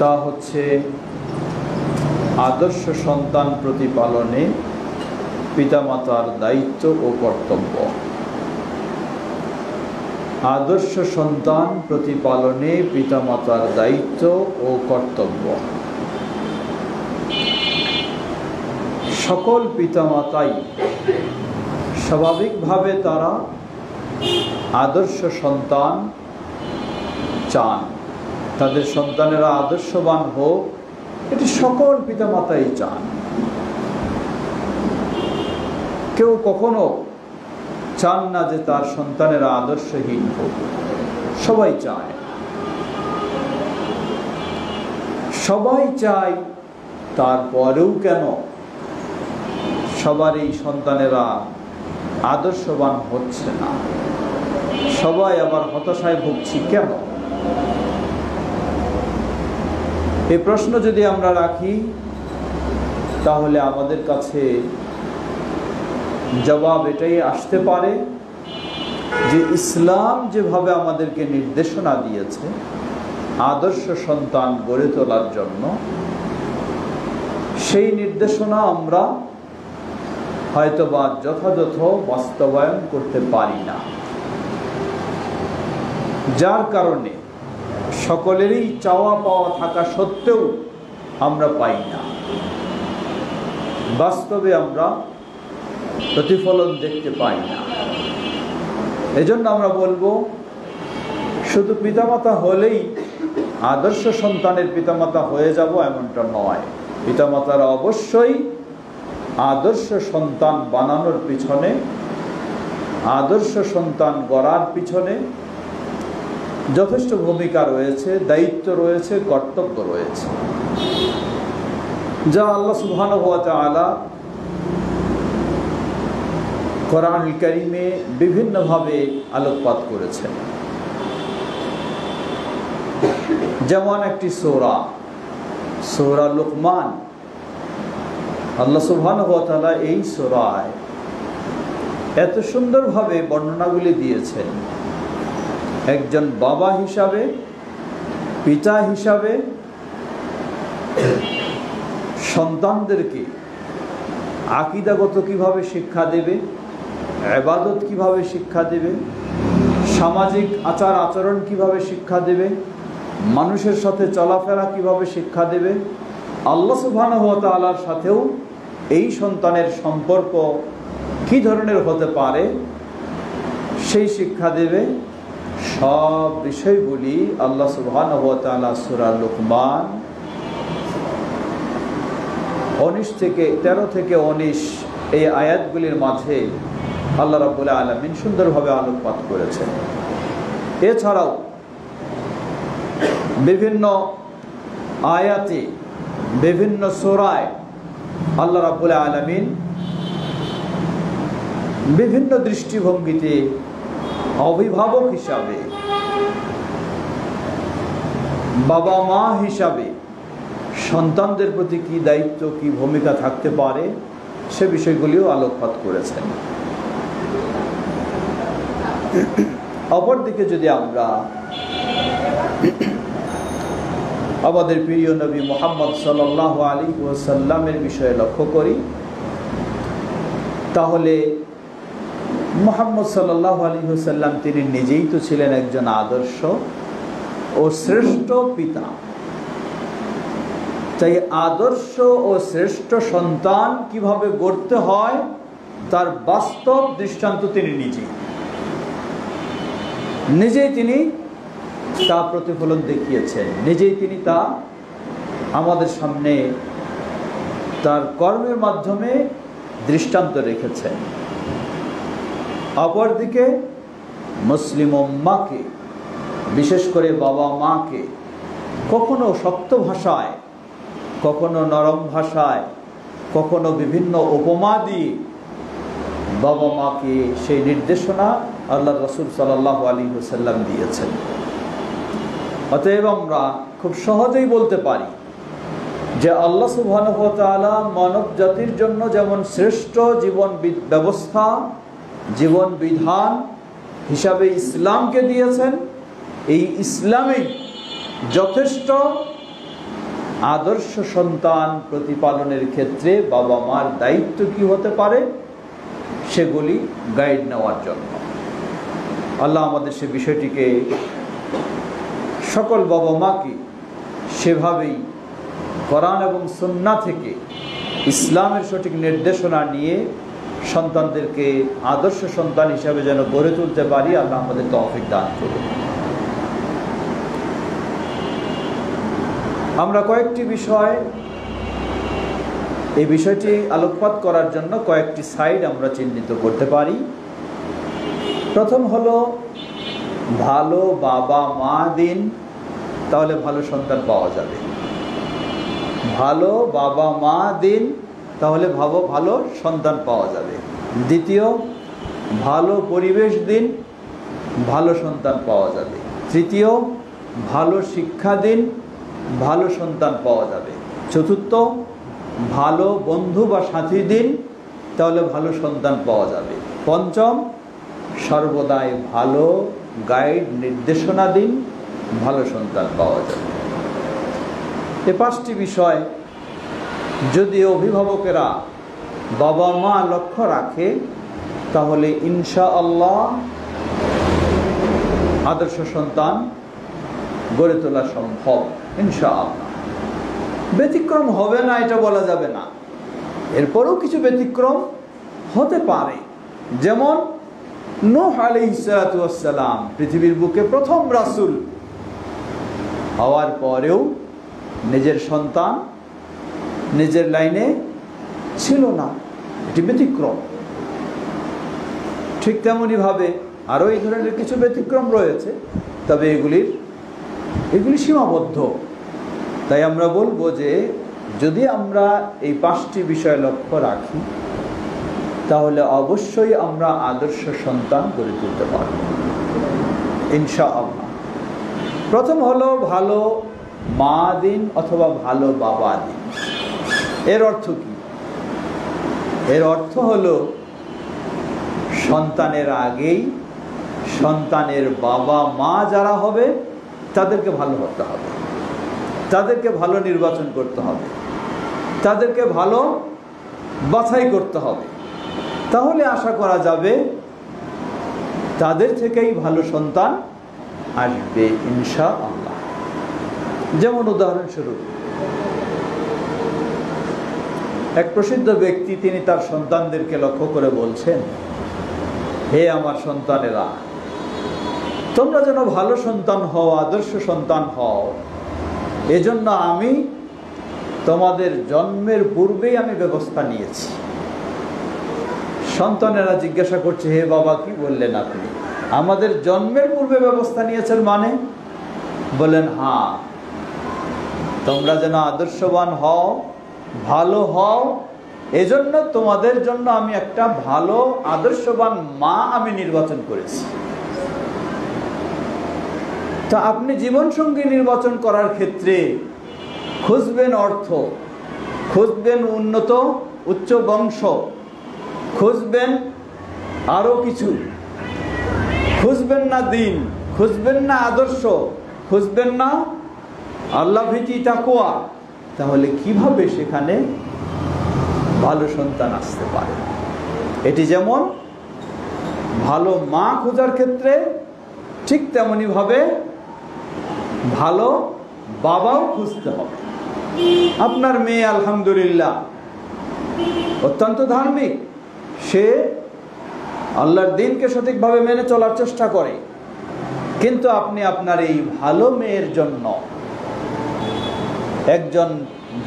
তা হচ্ছে আদর্শ সন্তান প্রতিপালনে পিতামাতার দায়িত্ব ও কর্তব্য। আদর্শ সন্তান প্রতিপালনে পিতামাতার দায়িত্ব ও কর্তব্য। সকল পিতামাতাই স্বাভাবিকভাবে তারা আদর্শ সন্তান চান, তাদের সন্তানেরা আদর্শবান হোক, এটি সকল পিতামাতাই চান। কেউ কখনো চান না যে তার সন্তানেরা আদর্শহীন হোক, সবাই চায়। সবাই চায়, তারপরেও কেন সবার এই সন্তানেরা আদর্শবান হচ্ছে না? সবাই আবার হতাশায় ভুগছি কেন? এই প্রশ্ন যদি আমরা রাখি, তাহলে আমাদের কাছে জবাব এটাই আসতে পারে যে ইসলাম যেভাবে আমাদেরকে নির্দেশনা দিয়েছে আদর্শ সন্তান গড়ে তোলার জন্য, সেই নির্দেশনা আমরা হয়তোবা যথাযথ বাস্তবায়ন করতে পারি না, যার কারণে সকলেরই চাওয়া পাওয়া থাকা সত্ত্বেও আমরা পাই না। বাস্তবে আমরা প্রতিফলন দেখতে পাই না। এজন্য আমরা বলবো, শুধু পিতামাতা হলেই আদর্শ সন্তানের পিতামাতা হয়ে যাব এমনটা নয়। পিতামাতারা অবশ্যই আদর্শ সন্তান বানানোর পিছনে, আদর্শ সন্তান গড়ার পিছনে যথেষ্ট ভূমিকা রয়েছে, দায়িত্ব রয়েছে, কর্তব্য রয়েছে, যা আল্লাহ সুবহানাহু ওয়া তাআলা কোরআনুল কারীমে বিভিন্নভাবে আলোকপাত করেছেন। যেমন একটি সূরা লুকমান, আল্লাহ সুবহানাহু ওয়া তাআলা এই সূরায় এত সুন্দরভাবে বর্ণনাগুলি দিয়েছেন। একজন বাবা হিসাবে, পিতা হিসাবে সন্তানদেরকে আকীদাগত কিভাবে শিক্ষা দেবে, ইবাদত কিভাবে শিক্ষা দেবে, সামাজিক আচার আচরণ কিভাবে শিক্ষা দেবে, মানুষের সাথে চলাফেরা কিভাবে শিক্ষা দেবে, আল্লাহ সুবহানাহু ওয়া তাআলার সাথেও এই সন্তানের সম্পর্ক কি ধরনের হতে পারে সেই শিক্ষা দেবে। সব বিষয়গুলি আল্লাহ সুবহানাহু ওয়া তাআলা সূরা লুকমান 13 থেকে 19 এই আয়াতগুলির মাঝে আল্লাহ রাব্বুল আলামিন সুন্দরভাবে আলোকপাত করেছেন। এছাড়াও বিভিন্ন আয়াতে, বিভিন্ন সূরায় আল্লাহ রাব্বুল আলামিন বিভিন্ন দৃষ্টিভঙ্গিতে অভিভাবক হিসাবে, বাবা মা হিসাবে সন্তানদের প্রতি কি দায়িত্ব, কি ভূমিকা থাকতে পারে সে বিষয়গুলিও আলোকপাত করেছেন। অপরদিকে যদি আমরা আমাদের প্রিয় নবী মুহাম্মদ সাল্লাল্লাহু আলাইহি ওয়াসাল্লামের বিষয়ে লক্ষ্য করি, তাহলে মুহাম্মদ সাল্লাল্লাহু আলাইহি ওয়াসাল্লাম তিনি নিজেই তো ছিলেন একজন আদর্শ ও শ্রেষ্ঠ পিতা। তাই আদর্শ ও শ্রেষ্ঠ সন্তান কিভাবে গড়তে হয় তার বাস্তব দৃষ্টান্ত তিনি নিজেই তিনি তা প্রতিফলন দেখিয়েছেন, নিজেই তিনি তা আমাদের সামনে তার কর্মের মাধ্যমে দৃষ্টান্ত রেখেছেন। অপরদিকে মুসলিম উম্মাহকে, বিশেষ করে বাবা মাকে কখনো শক্ত ভাষায়, কখনো নরম ভাষায়, কখনো বিভিন্ন উপমা দিয়ে বাবা মাকে সেই নির্দেশনা আল্লাহ রাসূল সাল্লাল্লাহু আলাইহি ওয়াসাল্লাম দিয়েছেন। অতএব আমরা খুব সহজেই বলতে পারি যে আল্লাহ সুবহানাহু ওয়া তাআলা মানব জাতির জন্য যেমন শ্রেষ্ঠ জীবন ব্যবস্থা, জীবন বিধান হিসাবে ইসলামকে দিয়েছেন, এই ইসলামেই যথেষ্ট আদর্শ সন্তান প্রতিপালনের ক্ষেত্রে বাবা মার দায়িত্ব কি হতে পারে সেগুলি গাইড নেওয়ার জন্য। আল্লাহ আমাদের সে বিষয়টিকে, সকল বাবা মাকে সেভাবেই কোরআন এবং সুন্নাহ থেকে ইসলামের সঠিক নির্দেশনা নিয়ে সন্তানদেরকে আদর্শ সন্তান হিসাবে যেন গড়ে তুলতে পারি, আল্লাহ আমাদের তৌফিক দান করুন। আমরা কয়েকটি বিষয়, এই বিষয়টি আলোকপাত করার জন্য কয়েকটি সাইড আমরা চিহ্নিত করতে পারি। প্রথম হলো, ভালো বাবা মা দিন, তাহলে ভালো সন্তান পাওয়া যাবে। ভালো বাবা মা দিন, তাহলে ভালো সন্তান পাওয়া যাবে। দ্বিতীয়, ভালো পরিবেশ দিন, ভালো সন্তান পাওয়া যাবে। তৃতীয়, ভালো শিক্ষা দিন, ভালো সন্তান পাওয়া যাবে। চতুর্থ, ভালো বন্ধু বা সাথী দিন, তাহলে ভালো সন্তান পাওয়া যাবে। পঞ্চম, সর্বদাই ভালো গাইড নির্দেশনা দিন, ভালো সন্তান পাওয়া যাবে। এ পাঁচটি বিষয় যদি অভিভাবকেরা বাবা মা লক্ষ্য রাখে, তাহলে ইনশাআল্লাহ আদর্শ সন্তান গড়ে তোলা সম্ভব ইনশাআল্লাহ। ব্যতিক্রম হবে না এটা বলা যাবে না, এরপরও কিছু ব্যতিক্রম হতে পারে। যেমন নূহ আলাইহিস সালাতু ওয়াস সালাম পৃথিবীর বুকে প্রথম রাসূল হওয়ার পরেও নিজের সন্তান নিজের লাইনে ছিল না, এটি ব্যতিক্রম। ঠিক তেমনি ভাবে আরও এই ধরনের কিছু ব্যতিক্রম রয়েছে, তবে এগুলি সীমাবদ্ধ। তাই আমরা বলবো যে যদি আমরা এই পাঁচটি বিষয় লক্ষ্য রাখি, তাহলে অবশ্যই আমরা আদর্শ সন্তান গড়ে তুলতে পারব ইনশাআল্লাহ। প্রথম হলো ভালো মা দিন অথবা ভালো বাবা দিন। এর অর্থ কি? এর অর্থ হলো সন্তানের আগেই সন্তানের বাবা মা যারা হবে তাদেরকে ভালো হতে হবে, তাদেরকে ভালো নির্বাচন করতে হবে, তাদেরকে ভালো বাছাই করতে হবে। তাহলে আশা করা যাবে তাদের থেকেই ভালো সন্তান আসবে ইনশাআল্লাহ। যেমন উদাহরণস্বরূপ, এক প্রসিদ্ধ ব্যক্তি তিনি তার সন্তানদেরকে লক্ষ্য করে বলছেন, হে আমার সন্তানেরা, তোমরা যেন ভালো সন্তান হও, আদর্শ সন্তান হও, এজন্য আমি তোমাদের জন্মের পূর্বেই আমি ব্যবস্থা নিয়েছি। সন্তানেরা জিজ্ঞাসা করছে, হে বাবা কি বললেন আপনি? আমাদের জন্মের পূর্বে ব্যবস্থা নিয়েছেন মানে? বলেন হ্যাঁ, তোমরা যেন আদর্শবান হও, ভালো হও, এজন্য তোমাদের জন্য আমি একটা ভালো আদর্শবান মা আমি নির্বাচন করেছি। তা আপনি জীবনসঙ্গী নির্বাচন করার ক্ষেত্রে খুঁজবেন অর্থ, খুঁজবেন উন্নত উচ্চ বংশ, খুঁজবেন আরো কিছু, খুঁজবেন না দিন, খুঁজবেন না আদর্শ, খুঁজবেন না আল্লাহ ভীতি তাকওয়া, তাহলে কিভাবে সেখানে ভালো সন্তান আসতে পারে? এটি যেমন ভালো মা খোঁজার ক্ষেত্রে, ঠিক তেমনি ভাবে ভালো বাবাও খুঁজতে হবে। আপনার মেয়ে আলহামদুলিল্লাহ অত্যন্ত ধার্মিক, সে আল্লাহর দ্বীনকে সঠিকভাবে মেনে চলার চেষ্টা করে, কিন্তু আপনি আপনার এই ভালো মেয়ের জন্য একজন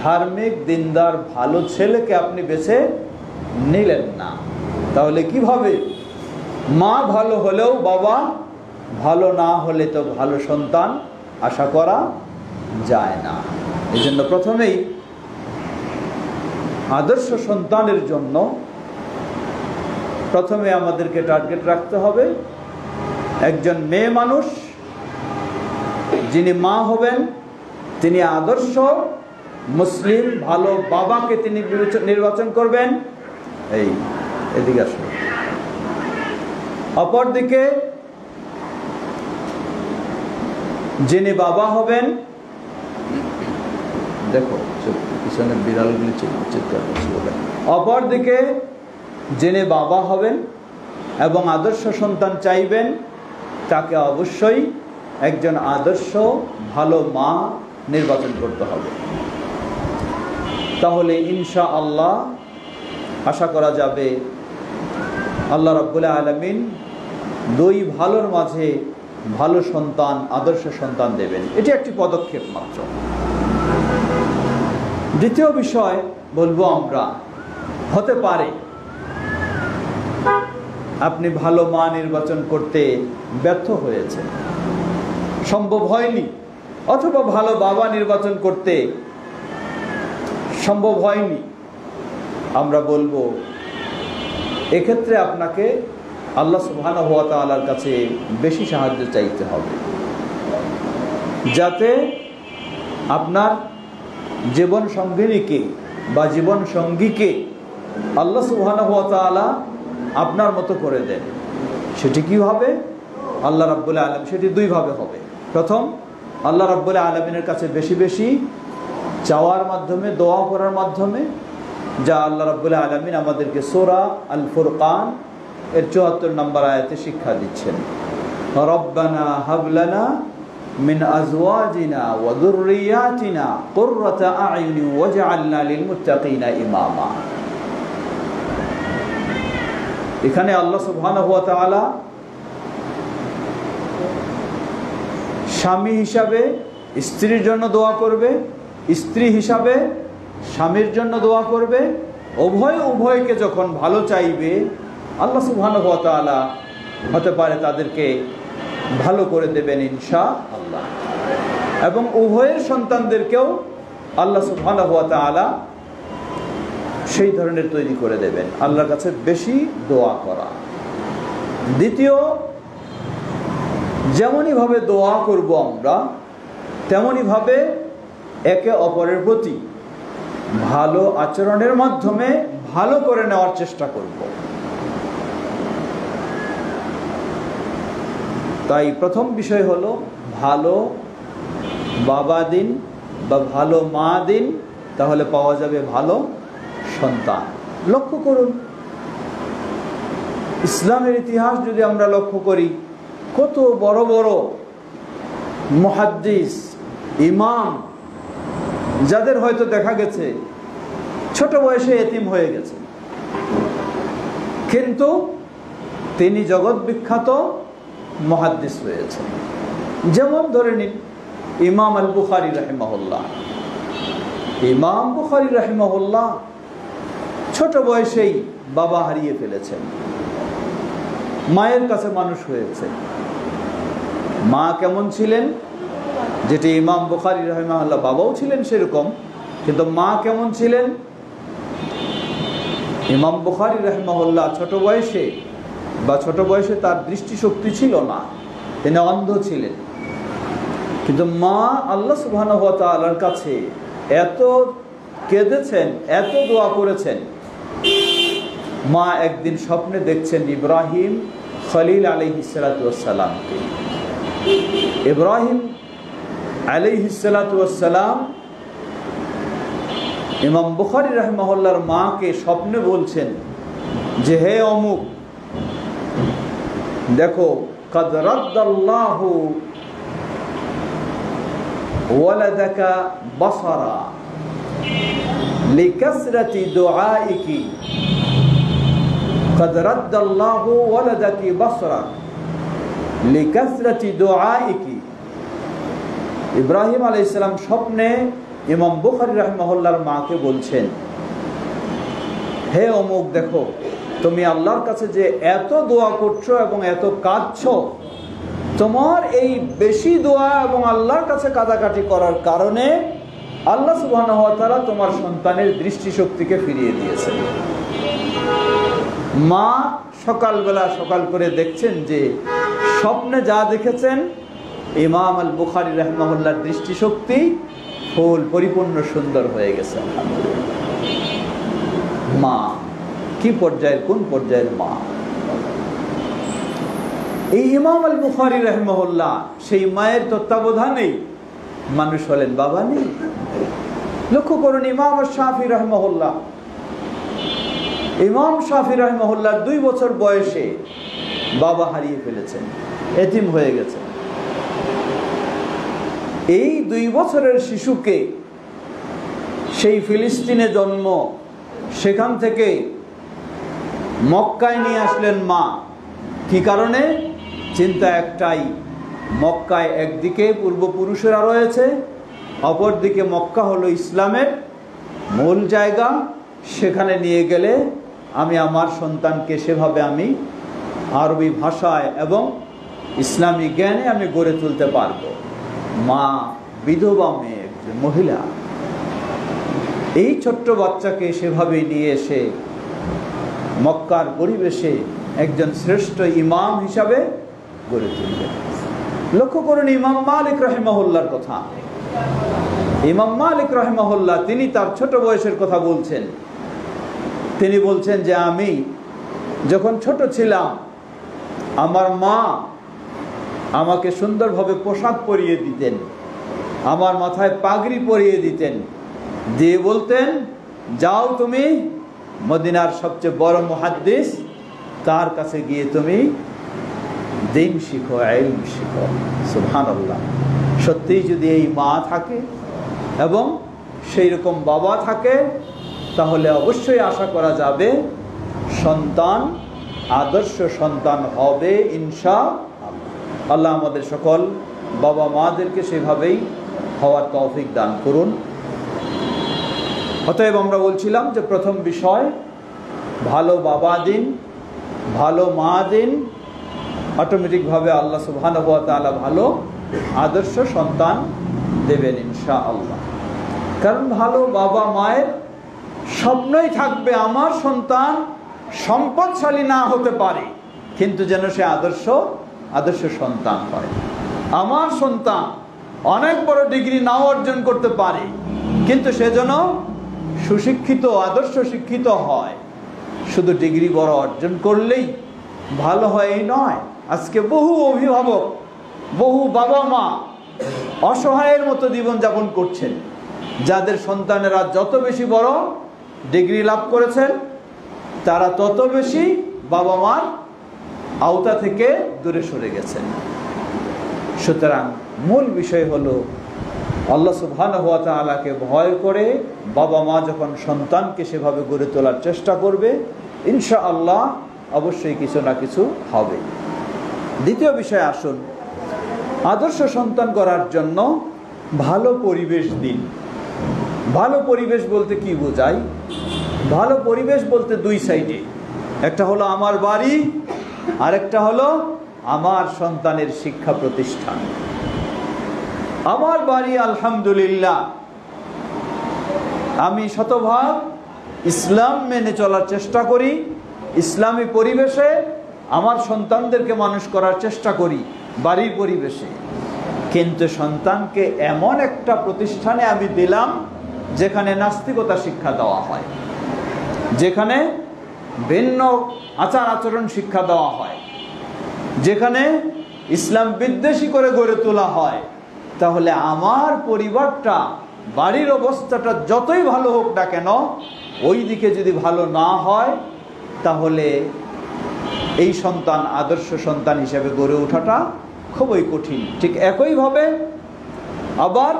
ধার্মিক দিনদার ভালো ছেলেকে আপনি বেছে নিলেন না, তাহলে কিভাবে? মা ভালো হলেও বাবা ভালো না হলে তো ভালো সন্তান আশা করা যায় না। এই জন্য প্রথমেই আদর্শ সন্তানের জন্য প্রথমে আমাদেরকে টার্গেট রাখতে হবে একজন মেয়ে মানুষ যিনি মা হবেন, তিনি আদর্শ মুসলিম ভালো বাবাকে তিনি নির্বাচন করবেন। এদিকে আসুন। অপরদিকে যিনি বাবা হবেন, দেখো পিছনে বিড়ালগুলি চিৎকার করছে। অপরদিকে যিনি বাবা হবেন এবং আদর্শ সন্তান চাইবেন, তাকে অবশ্যই একজন আদর্শ ভালো মা নির্বাচন করতে হবে। তাহলে ইনশাআল্লাহ আশা করা যাবে আল্লাহ রাব্বুল আলামিন দুই ভালোর মাঝে ভালো সন্তান, আদর্শ সন্তান দেবেন। এটি একটি পদক্ষেপ মাত্র। দ্বিতীয় বিষয় বলবো আমরা, হতে পারে আপনি ভালো মা নির্বাচন করতে ব্যর্থ হয়েছেন, সম্ভব হয়নি, অথবা ভালো বাবা নির্বাচন করতে সম্ভব হয়নি। আমরা বলবো এক্ষেত্রে আপনাকে আল্লাহ সুবহানাহু ওয়া তাআলার কাছে বেশি সাহায্য চাইতে হবে, যাতে আপনার জীবন সঙ্গিনীকে বা জীবন সঙ্গীকে আল্লাহ সুবহানাহু ওয়া তাআলা আপনার মতো করে দেন। সেটি কিভাবে? আল্লাহ রাব্বুল আলামিন, সেটি দুইভাবে হবে। প্রথম, আল্লাহ রাব্বুল আলামিনের কাছে বেশি বেশি চাওয়ার মাধ্যমে, দোয়া করার মাধ্যমে, যা আল্লাহ রাব্বুল আলামিন আমাদেরকে সূরা আল ফুরকান এর ৭৪ নম্বর আয়াতে শিক্ষা দিচ্ছেন। রব্বানা হাব লানা মিন আজওয়াজিনা ওয়া যুররিয়াতিনা কুররাতা আ'য়ুনি ওয়াজআলনা লিল মুত্তাকিনা ইমামা। এখানে আল্লাহ সুবহানাহু ওয়া তাআলা স্বামী হিসাবে স্ত্রীর জন্য দোয়া করবে, স্ত্রী হিসাবে স্বামীর জন্য দোয়া করবে। উভয়কে যখন ভালো চাইবে, আল্লাহ সুবহানাহু ওয়া তাআলা হতে পারে তাদেরকে ভালো করে দেবেন ইনশাআল্লাহ। এবং উভয়ের সন্তানদেরকেও আল্লাহ সুবহানাহু ওয়া তাআলা সেই ধরনের তৈরি করে দেবেন। আল্লাহর কাছে বেশি দোয়া করা। দ্বিতীয়, যেমনইভাবে দোয়া করব আমরা, তেমনইভাবে একে অপরের প্রতি ভালো আচরণের মাধ্যমে ভালো করে নেওয়ার চেষ্টা করব। তাই প্রথম বিষয় হলো ভালো বাবা দিন বা ভালো মা দিন, তাহলে পাওয়া যাবে ভালো সন্তান। লক্ষ্য করুন, ইসলামের ইতিহাস যদি আমরা লক্ষ্য করি, কত বড় বড় মুহাদ্দিস, ইমাম, যাদের হয়তো দেখা গেছে ছোট বয়সে এতিম হয়ে গেছে, কিন্তু তিনি জগৎ বিখ্যাত মুহাদ্দিস হয়েছে। যেমন ধরে নিন ইমাম আল বুখারী রাহিমাহুল্লাহ। ইমাম বুখারী রাহিমাহুল্লাহ ছোট বয়সেই বাবা হারিয়ে ফেলেছেন, মায়ের কাছে মানুষ হয়েছে। মা কেমন ছিলেন, যেটি ইমাম বুখারী রাহিমাহুল্লাহ, বাবাও ছিলেন সেরকম, কিন্তু মা কেমন ছিলেন? ইমাম বুখারী রাহিমাহুল্লাহ ছোট বয়সে তার দৃষ্টিশক্তি ছিল না, তিনি অন্ধ ছিলেন, কিন্তু মা আল্লাহ সুবহানাহু ওয়া তাআলার কাছে এত কেঁদেছেন, এত দোয়া করেছেন। মা একদিন স্বপ্নে দেখছেন ইব্রাহিম খলিল আলাইহিস সালাতু ওয়াস সালামকে। ইব্রাহিম আলাইহিস সালাতু ওয়াস সালাম ইমাম বুখারী রাহিমাহুল্লাহর মাকে স্বপ্নে বলছেন যে, হে অমুক, দেখো কাদ রাদ্দাল্লাহু ওয়ালাদাকা বাসারা লিকাসরাতি দুআইকি, কাদ রাদ্দাল্লাহু ওয়ালাদাকি বাসরা লিকাসরাতি দুআইকি। ইব্রাহিম আলাইহিস সালাম স্বপ্নে ইমাম বুখারী রাহিমাহুল্লাহর মাকে বলছেন, হে অমুক, দেখো তুমি আল্লাহর কাছে যে এত দোয়া করছো এবং এত কাঁদছো, তোমার এই বেশি দোয়া এবং আল্লাহর কাছে কাঁদাকাটি করার কারণে আল্লাহ সুবহানাহু ওয়া তাআলা তোমার সন্তানের দৃষ্টিশক্তিকে ফিরিয়ে দিয়েছেন। মা সকাল করে দেখছেন যে স্বপ্নে যা দেখেছেন, ইমাম আল বুখারী রাহিমাহুল্লাহর দৃষ্টিশক্তি ফুল পরিপূর্ণ সুন্দর হয়ে গেছে। মা কি পর্যায়ের, কোন পর্যায়ের মা! এই ইমাম আল বুখারী রাহিমাহুল্লাহ সেই মায়ের তত্ত্বাবধানেই মানুষ হলেন, বাবা নেই। লক্ষ্য করুন, ইমাম শাফি রাহিমাহুল্লাহ, ইমাম শাফি রাহিমাহুল্লাহ 2 বছর বয়সে বাবা হারিয়ে ফেলেছেন, এতিম হয়ে গেছে। এই 2 বছরের শিশুকে সেই ফিলিস্তিনে জন্ম, সেখান থেকে মক্কায় নিয়ে আসলেন মা। কি কারণে? চিন্তা একটাই, মক্কায় একদিকে পূর্বপুরুষেরা রয়েছে, অপরদিকে মক্কা হলো ইসলামের মূল জায়গা। সেখানে নিয়ে গেলে আমি আমার সন্তানকে সেভাবে আমি আরবি ভাষায় এবং ইসলামী জ্ঞানে আমি গড়ে তুলতে পারব। মা বিধবা মেয়ে, একজন মহিলা, এই ছোট্ট বাচ্চাকে সেভাবে নিয়ে এসে মক্কার পরিবেশে একজন শ্রেষ্ঠ ইমাম হিসাবে গড়ে তুললেন। লক্ষ্য করুন ইমাম মালিক রাহিমাহুল্লাহর কথা। ইমাম মালিক রাহিমাহুল্লাহ তিনি তার ছোট বয়সের কথা বলছেন। তিনি বলছেন যে আমি যখন ছোট ছিলাম, আমার মা আমাকে সুন্দরভাবে পোশাক পরিয়ে দিতেন, আমার মাথায় পাগড়ি পরিয়ে দিতেন, দিয়ে বলতেন, যাও তুমি মদিনার সবচেয়ে বড় মুহাদ্দিস, তার কাছে গিয়ে তুমি দিন শিখো, ইলম শিখো। সুবহানাল্লাহ। সত্যিই যদি এই মা থাকে এবং সেই রকম বাবা থাকে, তাহলে অবশ্যই আশা করা যাবে সন্তান আদর্শ সন্তান হবে ইনশাআল্লাহ। আল্লাহ আমাদের সকল বাবা মাদেরকে সেভাবেই হওয়ার তৌফিক দান করুন। অতএব আমরা বলছিলাম যে প্রথম বিষয়, ভালো বাবা দিন, ভালো মা দিন, অটোমেটিকভাবে আল্লাহ সুবহানাহু ওয়া তাআলা ভালো আদর্শ সন্তান দেবেন ইনশাআল্লাহ। কারণ ভালো বাবা মায়ের স্বপ্নই থাকবে আমার সন্তান সম্পদশালী না হতে পারে, কিন্তু যেন সে আদর্শ সন্তান হয়। আমার সন্তান অনেক বড় ডিগ্রি নাও অর্জন করতে পারে, কিন্তু সে যেন সুশিক্ষিত, আদর্শ শিক্ষিত হয়। শুধু ডিগ্রি বড় অর্জন করলেই ভালো হয় এই নয়। আজকে বহু অভিভাবক, বহু বাবা মা অসহায়ের মতো জীবনযাপন করছেন, যাদের সন্তানেরা যত বেশি বড় ডিগ্রি লাভ করেছেন, তারা তত বেশি বাবা মার আওতা থেকে দূরে সরে গেছেন। সুতরাং মূল বিষয় হলো আল্লাহ সুবহানাহু ওয়া তাআলাকে ভয় করে বাবা মা যখন সন্তানকে সেভাবে গড়ে তোলার চেষ্টা করবে, ইনশাআল্লাহ অবশ্যই কিছু না কিছু হবে। দ্বিতীয় বিষয় আসুন, আদর্শ সন্তান করার জন্য ভালো পরিবেশ দিন। ভালো পরিবেশ বলতে কি বোঝায়? ভালো পরিবেশ বলতে 2 সাইডে, একটা হলো আমার বাড়ি, আরেকটা হলো আমার সন্তানের শিক্ষা প্রতিষ্ঠান। আমার বাড়ি আলহামদুলিল্লাহ আমি শতভাগ ইসলাম মেনে চলার চেষ্টা করি, ইসলামী পরিবেশে আমার সন্তানদেরকে মানুষ করার চেষ্টা করি বাড়ির পরিবেশে। কিন্তু সন্তানকে এমন একটা প্রতিষ্ঠানে আমি দিলাম যেখানে নাস্তিকতা শিক্ষা দেওয়া হয়, যেখানে ভিন্ন আচার আচরণ শিক্ষা দেওয়া হয়, যেখানে ইসলাম বিদ্বেষী করে গড়ে তোলা হয়, তাহলে আমার পরিবারটা, বাড়ির অবস্থাটা যতই ভালো হোক না কেন, ওই দিকে যদি ভালো না হয়, তাহলে এই সন্তান আদর্শ সন্তান হিসেবে গড়ে ওঠাটা খুবই কঠিন। ঠিক একইভাবে আবার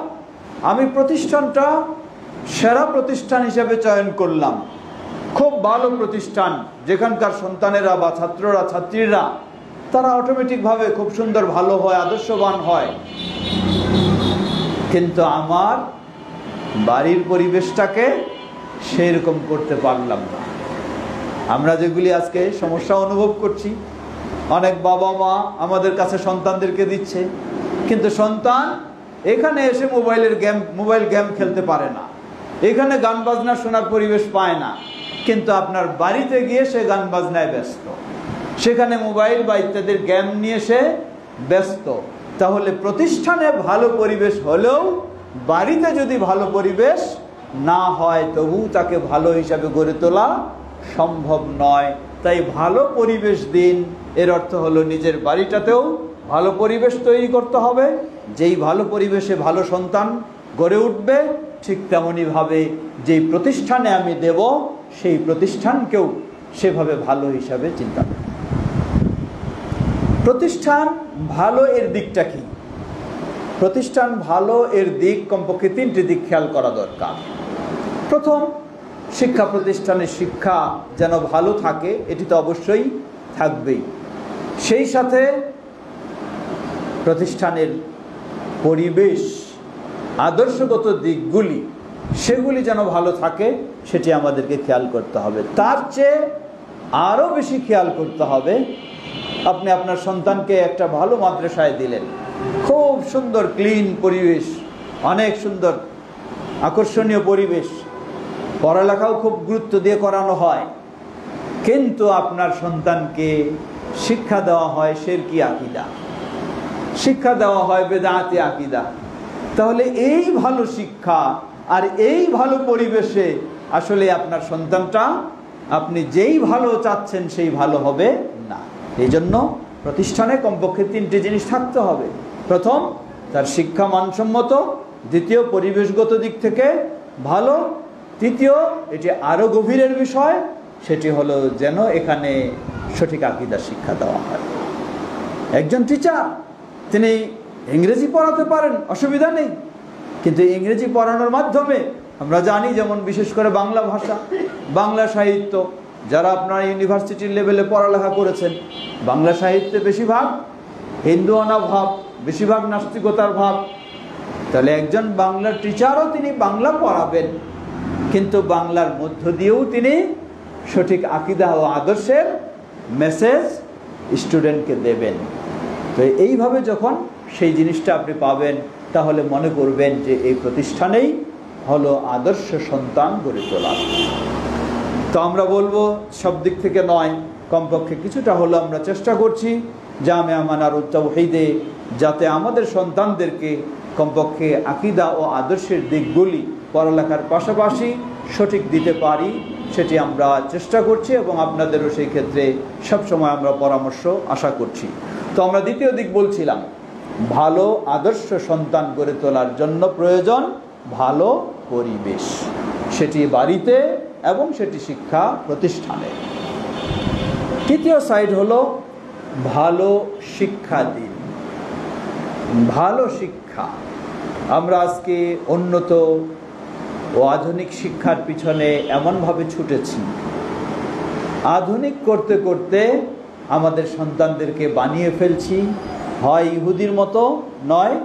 আমি প্রতিষ্ঠানটা সেরা প্রতিষ্ঠান হিসেবে চয়ন করলাম, খুব ভালো প্রতিষ্ঠান, যেখানকার সন্তানেরা বা ছাত্ররা ছাত্রীরা তারা অটোমেটিকভাবে খুব সুন্দর ভালো হয়, আদর্শবান হয়, কিন্তু আমার বাড়ির পরিবেশটাকে সেরকম করতে পারলাম না। আমরা যেগুলি আজকে সমস্যা অনুভব করছি, অনেক বাবা মা আমাদের কাছে সন্তানদেরকে দিচ্ছে, কিন্তু সন্তান এখানে এসে মোবাইল গেম খেলতে পারে না, এখানে গান বাজনা শোনার পরিবেশ পায় না, কিন্তু আপনার বাড়িতে গিয়ে সে গান বাজনায় ব্যস্ত, সেখানে মোবাইল বা ইত্যাদির গেম নিয়ে সে ব্যস্ত। তাহলে প্রতিষ্ঠানে ভালো পরিবেশ হলেও বাড়িতে যদি ভালো পরিবেশ না হয়, তবু তাকে ভালো হিসাবে গড়ে তোলা সম্ভব নয়। তাই ভালো পরিবেশ দিন, এর অর্থ হলো নিজের বাড়িটাতেও ভালো পরিবেশ তৈরি করতে হবে, যেই ভালো পরিবেশে ভালো সন্তান গড়ে উঠবে, ঠিক তেমনইভাবে যেই প্রতিষ্ঠানে আমি দেব সেই প্রতিষ্ঠানকেও সেভাবে ভালো হিসাবে চিন্তা করব। প্রতিষ্ঠান ভালো এর দিকটা কি? প্রতিষ্ঠান ভালো এর দিক কমপক্ষে 3টি দিক খেয়াল করা দরকার। প্রথম, শিক্ষা প্রতিষ্ঠানের শিক্ষা যেন ভালো থাকে, এটি তো অবশ্যই থাকবেই। সেই সাথে প্রতিষ্ঠানের পরিবেশ, আদর্শগত দিকগুলি সেগুলি যেন ভালো থাকে, সেটি আমাদেরকে খেয়াল করতে হবে। তার চেয়ে আরও বেশি খেয়াল করতে হবে, আপনি আপনার সন্তানকে একটা ভালো মাদ্রাসায় দিলেন, খুব সুন্দর ক্লিন পরিবেশ, অনেক সুন্দর আকর্ষণীয় পরিবেশ, পড়ালেখাও খুব গুরুত্ব দিয়ে করানো হয়, কিন্তু আপনার সন্তানকে শিক্ষা দেওয়া হয় শিরকি আকীদা, শিক্ষা দেওয়া হয় বেদাতি আকীদা, তাহলে এই ভালো শিক্ষা আর এই ভালো পরিবেশে আসলে আপনার সন্তানটা আপনি যেই ভালো চাচ্ছেন সেই ভালো হবে না। এই জন্য প্রতিষ্ঠানে কমপক্ষে 3টি জিনিস থাকতে হবে। প্রথম, তার শিক্ষা মানসম্মত। দ্বিতীয়, পরিবেশগত দিক থেকে ভালো। তৃতীয়, এটি আরও গভীরের বিষয়, সেটি হলো যেন এখানে সঠিক আকীদা শিক্ষা দেওয়া হয়। একজন টিচার তিনি ইংরেজি পড়াতে পারেন, অসুবিধা নেই, কিন্তু ইংরেজি পড়ানোর মাধ্যমে আমরা জানি, যেমন বিশেষ করে বাংলা ভাষা, বাংলা সাহিত্য, যারা আপনারা ইউনিভার্সিটির লেভেলে পড়ালেখা করেছেন, বাংলা সাহিত্যে বেশিরভাগ হিন্দুয়ানা ভাব, বেশিরভাগ নাস্তিকতার ভাব। তাহলে একজন বাংলার টিচারও তিনি বাংলা পড়াবেন, কিন্তু বাংলার মধ্য দিয়েও তিনি সঠিক আকীদা ও আদর্শের মেসেজ স্টুডেন্টকে দেবেন। তো এইভাবে যখন সেই জিনিসটা আপনি পাবেন, তাহলে মনে করবেন যে এই প্রতিষ্ঠানেই হলো আদর্শ সন্তান গড়ে তোলা। তো আমরা বলবো সব দিক থেকে নয়, কমপক্ষে কিছুটা হলো আমরা চেষ্টা করছি জামিয়া মানারুত তাওহীদে, যাতে আমাদের সন্তানদেরকে কমপক্ষে আকীদা ও আদর্শের দিকগুলি পড়ালেখার পাশাপাশি সঠিক দিতে পারি, সেটি আমরা চেষ্টা করছি এবং আপনাদেরও সেই ক্ষেত্রে সবসময় আমরা পরামর্শ আশা করছি। তো আমরা দ্বিতীয় দিক বলছিলাম, ভালো আদর্শ সন্তান গড়ে তোলার জন্য প্রয়োজন ভালো পরিবেশ, সেটি বাড়িতে এবং সেটি শিক্ষা প্রতিষ্ঠানে। তৃতীয় সাইড হলো ভালো শিক্ষা দিন। ভালো শিক্ষা, আমরা আজকে উন্নত ও আধুনিক শিক্ষার পিছনে এমনভাবে ছুটেছি, আধুনিক করতে করতে আমাদের সন্তানদেরকে বানিয়ে ফেলছি হয় ইহুদির মতো, নয়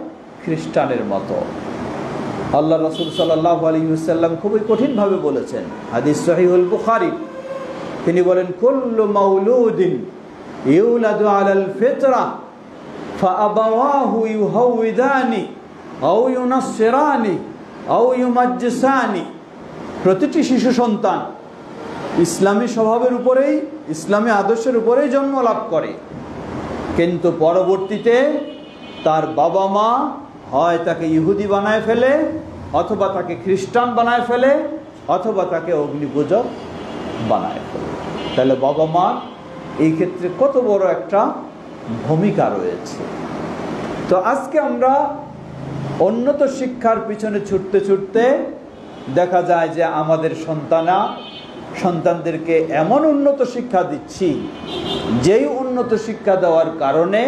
খ্রিস্টানের মতো। আল্লাহ রাসূল সাল্লাল্লাহু আলাইহি ওয়াসাল্লাম খুবই কঠিনভাবে বলেছেন, হাদিস সহিহুল বুখারী, তিনি বলেন, কুল্লু মাউলুদিন ইউলাদু আলাল ফিতরা ফাআবাওয়াহু ইউহাউইদানি আও ইউনাসসিরানি আও ইউমাজ্জিসানি। প্রতিটি শিশু সন্তান ইসলামী স্বভাবের উপরেই, ইসলামী আদর্শের উপরেই জন্ম লাভ করে, কিন্তু পরবর্তীতে তার বাবা মা হয় তাকে ইহুদি বানায় ফেলে, অথবা তাকে খ্রিস্টান বানায় ফেলে, অথবা তাকে অগ্নিপূজক বানায় ফেলে। তাহলে বাবা মা এই ক্ষেত্রে কত বড় একটা ভূমিকা রয়েছে। তো আজকে আমরা উন্নত শিক্ষার পিছনে ছুটতে ছুটতে দেখা যায় যে আমাদের সন্তানদেরকে এমন উন্নত শিক্ষা দিচ্ছি, যেই উন্নত শিক্ষা দেওয়ার কারণে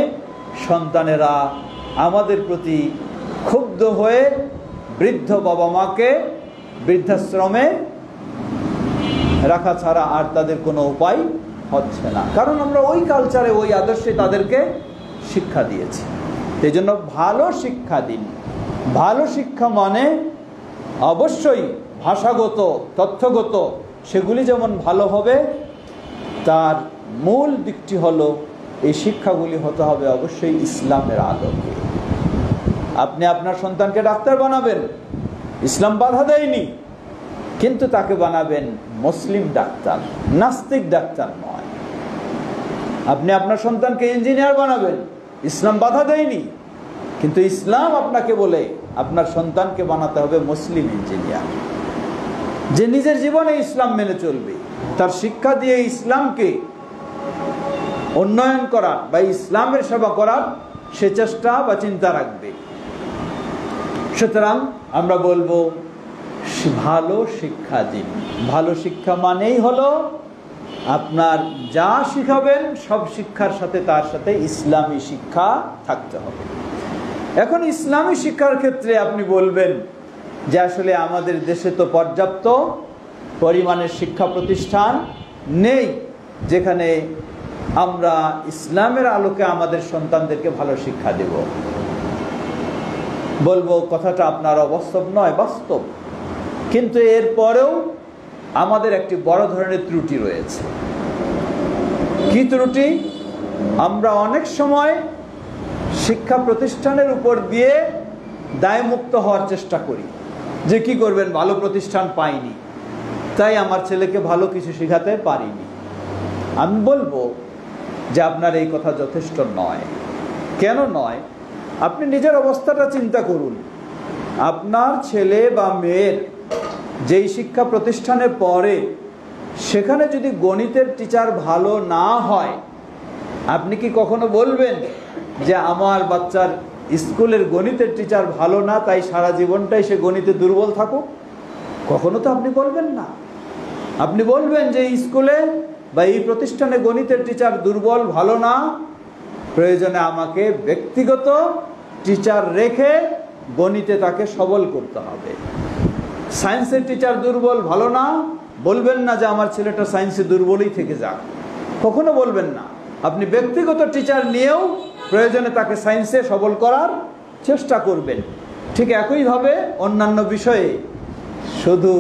সন্তানেরা আমাদের প্রতি ক্ষুব্ধ হয়ে বৃদ্ধ বাবা মাকে বৃদ্ধাশ্রমে রাখা ছাড়া আর তাদের কোনো উপায় হচ্ছে না, কারণ আমরা ওই কালচারে, ওই আদর্শে তাদেরকে শিক্ষা দিয়েছি। এই জন্য ভালো শিক্ষা দিন। ভালো শিক্ষা মানে অবশ্যই ভাষাগত, তথ্যগত, সেগুলি যেমন ভালো হবে, তার মূল দিকটি হলো এই শিক্ষাগুলি হতে হবে অবশ্যই ইসলামের আলোকে। আপনি আপনার সন্তানকে ডাক্তার বানাবেন, ইসলাম বাধা দেয়নি, কিন্তু তাকে বানাবেন মুসলিম ডাক্তার, নাস্তিক ডাক্তার নয়। আপনি আপনার সন্তানকে ইঞ্জিনিয়ার বানাবেন, ইসলাম বাধা দেয়নি, কিন্তু ইসলাম আপনাকে বলে আপনার সন্তানকে বানাতে হবে মুসলিম ইঞ্জিনিয়ার, যে নিজের জীবনে ইসলাম মেনে চলবে, তার শিক্ষা দিয়ে ইসলামকে উন্নয়ন করার বা ইসলামের সেবা করার সে চেষ্টা বা চিন্তা রাখবে। সুতরাং আমরা বলবো ভালো শিক্ষা দিন। ভালো শিক্ষা মানেই হলো আপনার যা শিখাবেন সব শিক্ষার সাথে তার সাথে ইসলামী শিক্ষা থাকতে হবে। এখন ইসলামী শিক্ষার ক্ষেত্রে আপনি বলবেন যে আসলে আমাদের দেশে তো পর্যাপ্ত পরিমাণের শিক্ষা প্রতিষ্ঠান নেই যেখানে আমরা ইসলামের আলোকে আমাদের সন্তানদেরকে ভালো শিক্ষা দেব। বলবো কথাটা আপনার অবাস্তব নয়, বাস্তব, কিন্তু এরপরেও আমাদের একটি বড় ধরনের ত্রুটি রয়েছে। কি ত্রুটি? আমরা অনেক সময় শিক্ষা প্রতিষ্ঠানের উপর দিয়ে দায়মুক্ত হওয়ার চেষ্টা করি যে কি করবেন, ভালো প্রতিষ্ঠান পাইনি তাই আমার ছেলেকে ভালো কিছু শেখাতে পারিনি। আমি বলবো যে আপনার এই কথা যথেষ্ট নয়। কেন নয়? আপনি নিজের অবস্থাটা চিন্তা করুন। আপনার ছেলে বা মেয়ের যেই শিক্ষা প্রতিষ্ঠানে পড়ে সেখানে যদি গণিতের টিচার ভালো না হয়, আপনি কি কখনো বলবেন যে আমার বাচ্চার স্কুলের গণিতের টিচার ভালো না তাই সারা জীবনটাই সে গণিতে দুর্বল থাকুক? কখনো তো আপনি বলবেন না। আপনি বলবেন যে স্কুলে বা এই প্রতিষ্ঠানে গণিতের টিচার দুর্বল, ভালো না, প্রয়োজনে আমাকে ব্যক্তিগত টিচার রেখে গণিতে তাকে সবল করতে হবে। সায়েন্সের টিচার দুর্বল, ভালো না, বলবেন না যে আমার ছেলেটা সায়েন্সে দুর্বলই থেকে যাক, কখনো বলবেন না। আপনি ব্যক্তিগত টিচার নিয়েও প্রয়োজনে তাকে সায়েন্সে সবল করার চেষ্টা করবেন। ঠিক একইভাবে অন্যান্য বিষয়ে, শুধু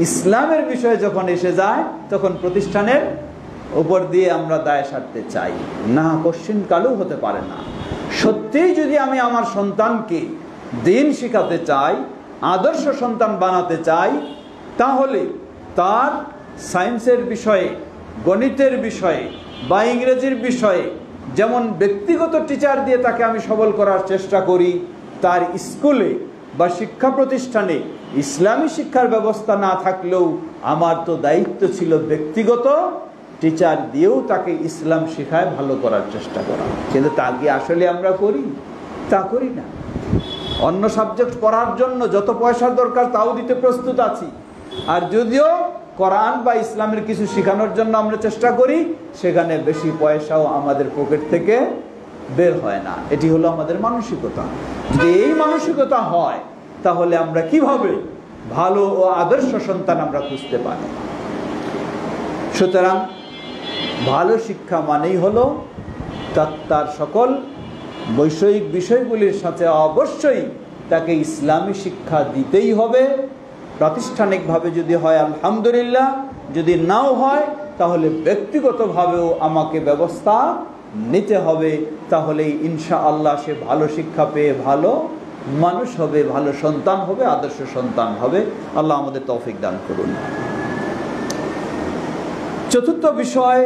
ইসলামের বিষয়ে যখন এসে যায় তখন প্রতিষ্ঠানের উপর দিয়ে আমরা দায় সারতে চাই না, কোশ্চিন কালও হতে পারে না। সত্যিই যদি আমি আমার সন্তানকে দিন শেখাতে চাই, আদর্শ সন্তান বানাতে চাই, তাহলে তার সায়েন্সের বিষয়ে, গণিতের বিষয়ে বা ইংরেজির বিষয়ে যেমন ব্যক্তিগত টিচার দিয়ে তাকে আমি সবল করার চেষ্টা করি, তার স্কুলে বা শিক্ষা প্রতিষ্ঠানে ইসলামী শিক্ষার ব্যবস্থা না থাকলেও আমার তো দায়িত্ব ছিল ব্যক্তিগত টিচার দিয়েও তাকে ইসলাম শেখায় ভালো করার চেষ্টা করা। কিন্তু তা কি আসলে আমরা করি? তা করি না। অন্য সাবজেক্ট পড়ার জন্য যত পয়সার দরকার তাও দিতে প্রস্তুত আছি, আর যদিও কোরআন বা ইসলামের কিছু শেখানোর জন্য আমরা চেষ্টা করি, সেখানে বেশি পয়সাও আমাদের পকেট থেকে বের হয় না। এটি হলো আমাদের মানসিকতা। যদি এই মানসিকতা হয় তাহলে আমরা কিভাবে ভালো ও আদর্শ সন্তান আমরা খুঁজতে পারি? সুতরাং ভালো শিক্ষা মানেই হলো তার সকল বৈষয়িক বিষয়গুলির সাথে অবশ্যই তাকে ইসলামী শিক্ষা দিতেই হবে। প্রাতিষ্ঠানিকভাবে যদি হয় আলহামদুলিল্লাহ, যদি নাও হয় তাহলে ব্যক্তিগতভাবেও আমাকে ব্যবস্থা নিতে হবে। তাহলেই ইনশাআল্লাহ সে ভালো শিক্ষা পেয়ে ভালো মানুষ হবে, ভালো সন্তান হবে, আদর্শ সন্তান হবে। আল্লাহ আমাদের তৌফিক দান করুন। চতুর্থ বিষয়,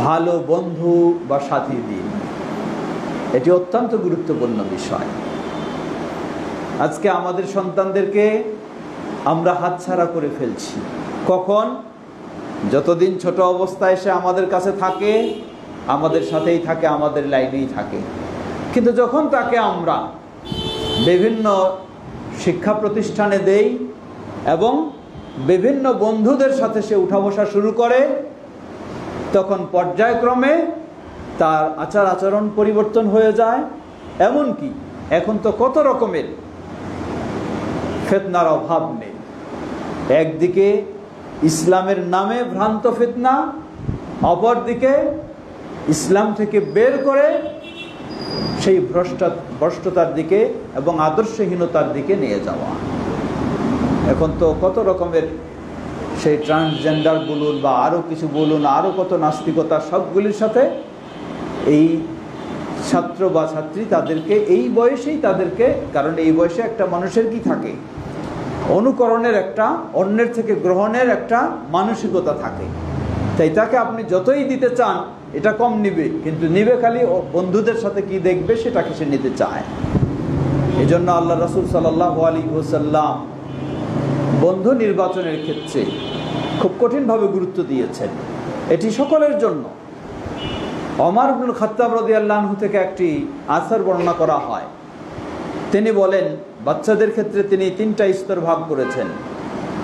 ভালো বন্ধু বা সাথী দিন। এটি অত্যন্ত গুরুত্বপূর্ণ বিষয়। আজকে আমাদের সন্তানদেরকে আমরা হাতছাড়া করে ফেলছি। কখন? যতদিন ছোট অবস্থায় সে আমাদের কাছে থাকে, আমাদের সাথেই থাকে, আমাদের লাইনেই থাকে। কিন্তু যখন তাকে আমরা বিভিন্ন শিক্ষা প্রতিষ্ঠানে দেই এবং বিভিন্ন বন্ধুদের সাথে সে উঠা বসা শুরু করে, তখন পর্যায়ক্রমে তার আচার আচরণ পরিবর্তন হয়ে যায়। এমনকি এখন তো কত রকমের ফিতনার অভাব নেই। একদিকে ইসলামের নামে ভ্রান্ত ফিতনা, অপরদিকে ইসলাম থেকে বের করে সেই ভ্রষ্টতার দিকে এবং আদর্শহীনতার দিকে নিয়ে যাওয়া। এখন তো কত রকমের সেই ট্রান্সজেন্ডার বলুন বা আরও কিছু বলুন, আরও কত নাস্তিকতা, সবগুলির সাথে এই ছাত্র বা ছাত্রী তাদেরকে এই বয়সেই তাদেরকে, কারণ এই বয়সে একটা মানুষের কি থাকে, অনুকরণের একটা, অন্যের থেকে গ্রহণের একটা মানসিকতা থাকে। তাই তাকে আপনি যতই দিতে চান এটা কম নিবে, কিন্তু নিবে খালি বন্ধুদের সাথে কি দেখবে সেটাকে সে নিতে চায়। এই জন্য আল্লাহ রাসূল সাল্লাল্লাহু আলাইহি ওয়াসাল্লাম বন্ধু নির্বাচনের ক্ষেত্রে খুব কঠিনভাবে গুরুত্ব দিয়েছেন। এটি সকলের জন্য। ওমর ইবনুল খাত্তাব রাদিয়াল্লাহু আনহু থেকে একটি আসার বর্ণনা করা হয়। তিনি বলেন, বাচ্চাদের ক্ষেত্রে তিনি 3টা স্তর ভাগ করেছেন।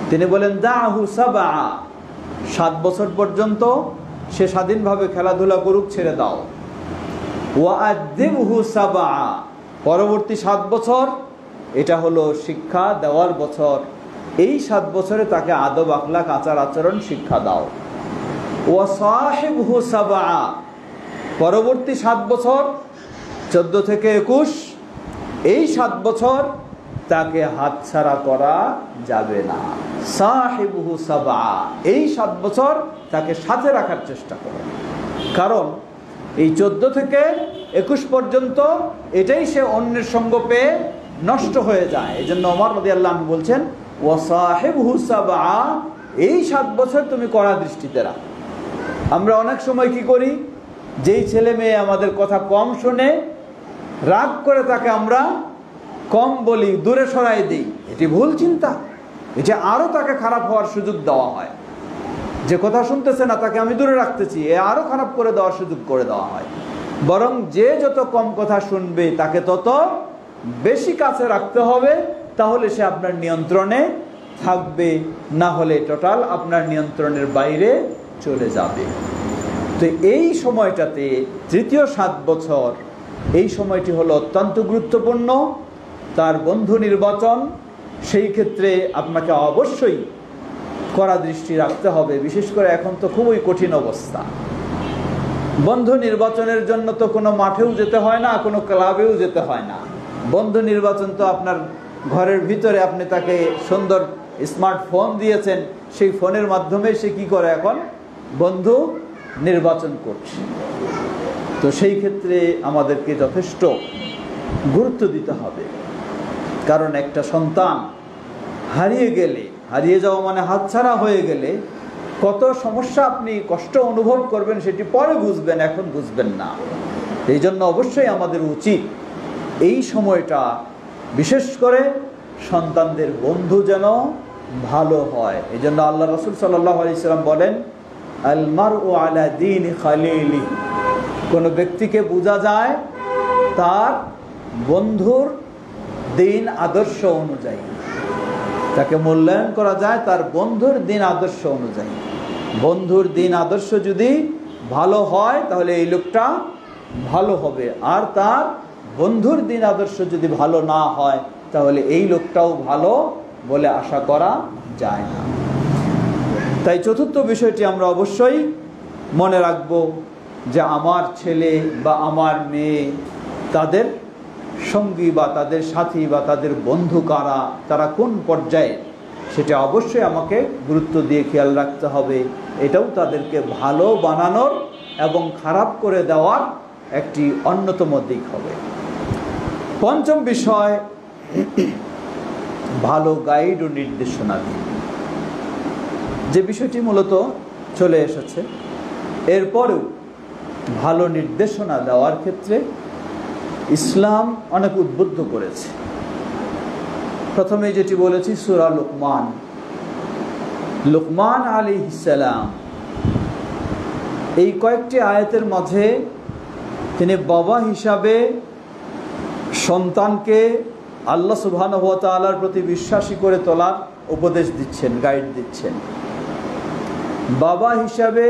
তিনি বলেন দাহু সাবআ, 7 বছর পর্যন্ত সে স্বাধীনভাবে খেলাধুলা করুক, ছেড়ে দাও। ওয়াআদ্দিবহু সাবআ, পরবর্তী 7 বছর এটা হলো শিক্ষা দেওয়ার বছর। এই 7 বছরে তাকে আদব আখলাক আচার আচরণ শিক্ষা দাও। ওয়াসাহিবহু সাবআ, পরবর্তী 7 বছর 14 থেকে 21, এই 7 বছর তাকে হাতছাড়া করা যাবে না। সাহিবহু সাবআ, এই 7 বছর তাকে সাথে রাখার চেষ্টা করো, কারণ এই 14 থেকে 21 পর্যন্ত এটাই সে অন্যের সঙ্গ পেয়ে নষ্ট হয়ে যায়। এই জন্য ওমর রাদিয়াল্লাহু আনহু বলছেন ওয়াসাহিবহু সাবআ, এই 7 বছর তুমি কড়া দৃষ্টিতে রাখো। আমরা অনেক সময় কি করি, যেই ছেলে মেয়ে আমাদের কথা কম শোনে, রাগ করে তাকে আমরা কম বলি, দূরে সরাই দিই। এটি ভুল চিন্তা, এটা আরও তাকে খারাপ হওয়ার সুযোগ দেওয়া হয়। যে কথা শুনতেছে না তাকে আমি দূরে রাখতেছি, এ আরও খারাপ করে দেওয়ার সুযোগ করে দেওয়া হয়। বরং যে যত কম কথা শুনবে তাকে তত বেশি কাছে রাখতে হবে, তাহলে সে আপনার নিয়ন্ত্রণে থাকবে, না হলে টোটাল আপনার নিয়ন্ত্রণের বাইরে চলে যাবে। তো এই সময়টাতে তৃতীয় 7 বছর, এই সময়টি হলো অত্যন্ত গুরুত্বপূর্ণ। তার বন্ধু নির্বাচন, সেই ক্ষেত্রে আপনাকে অবশ্যই কড়া দৃষ্টি রাখতে হবে। বিশেষ করে এখন তো খুবই কঠিন অবস্থা। বন্ধু নির্বাচনের জন্য তো কোনো মাঠেও যেতে হয় না, কোনো ক্লাবেও যেতে হয় না। বন্ধু নির্বাচন তো আপনার ঘরের ভিতরে, আপনি তাকে সুন্দর স্মার্টফোন দিয়েছেন, সেই ফোনের মাধ্যমে সে কি করে এখন বন্ধু নির্বাচন করছে। তো সেই ক্ষেত্রে আমাদেরকে যথেষ্ট গুরুত্ব দিতে হবে, কারণ একটা সন্তান হারিয়ে গেলে, হারিয়ে যাওয়া মানে হাতছাড়া হয়ে গেলে কত সমস্যা আপনি কষ্ট অনুভব করবেন সেটি পরে বুঝবেন, এখন বুঝবেন না। এই জন্য অবশ্যই আমাদের উচিত এই সময়টা বিশেষ করে সন্তানদের বন্ধু যেন ভালো হয়। এই জন্য আল্লাহ রাসূল সাল্লাল্লাহু আলাইহি সাল্লাম বলেন আল মারউ আলা দীনি খালিলি, কোনো ব্যক্তিকে বোঝা যায় তার বন্ধুর দিন আদর্শ অনুযায়ী, তাকে মূল্যায়ন করা যায় তার বন্ধুর দিন আদর্শ অনুযায়ী। বন্ধুর দিন আদর্শ যদি ভালো হয় তাহলে এই লোকটা ভালো হবে, আর তার বন্ধুর দিন আদর্শ যদি ভালো না হয় তাহলে এই লোকটাও ভালো বলে আশা করা যায় না। তাই চতুর্থ বিষয়টি আমরা অবশ্যই মনে রাখব যে আমার ছেলে বা আমার মেয়ে, তাদের সঙ্গী বা তাদের সাথী বা তাদের বন্ধু কারা, তারা কোন পর্যায়ে, সেটা অবশ্যই আমাকে গুরুত্ব দিয়ে খেয়াল রাখতে হবে। এটাও তাদেরকে ভালো বানানোর এবং খারাপ করে দেওয়ার একটি অন্যতম দিক হবে। পঞ্চম বিষয়, ভালো গাইড ও নির্দেশনা দিন। যে বিষয়টি মূলত চলে এসেছে, এরপরেও ভালো নির্দেশনা দেওয়ার ক্ষেত্রে ইসলাম অনেক উদ্বুদ্ধ করেছে। প্রথমে যেটি বলেছি সূরা লুকমান, লুকমান আলাইহিস সালাম, এই কয়েকটি আয়াতের মাঝে তিনি বাবা হিসাবে সন্তানকে আল্লাহ সুবহানাহু ওয়া তাআলার প্রতি বিশ্বাসী করে তোলার উপদেশ দিচ্ছেন, গাইড দিচ্ছেন। বাবা হিসাবে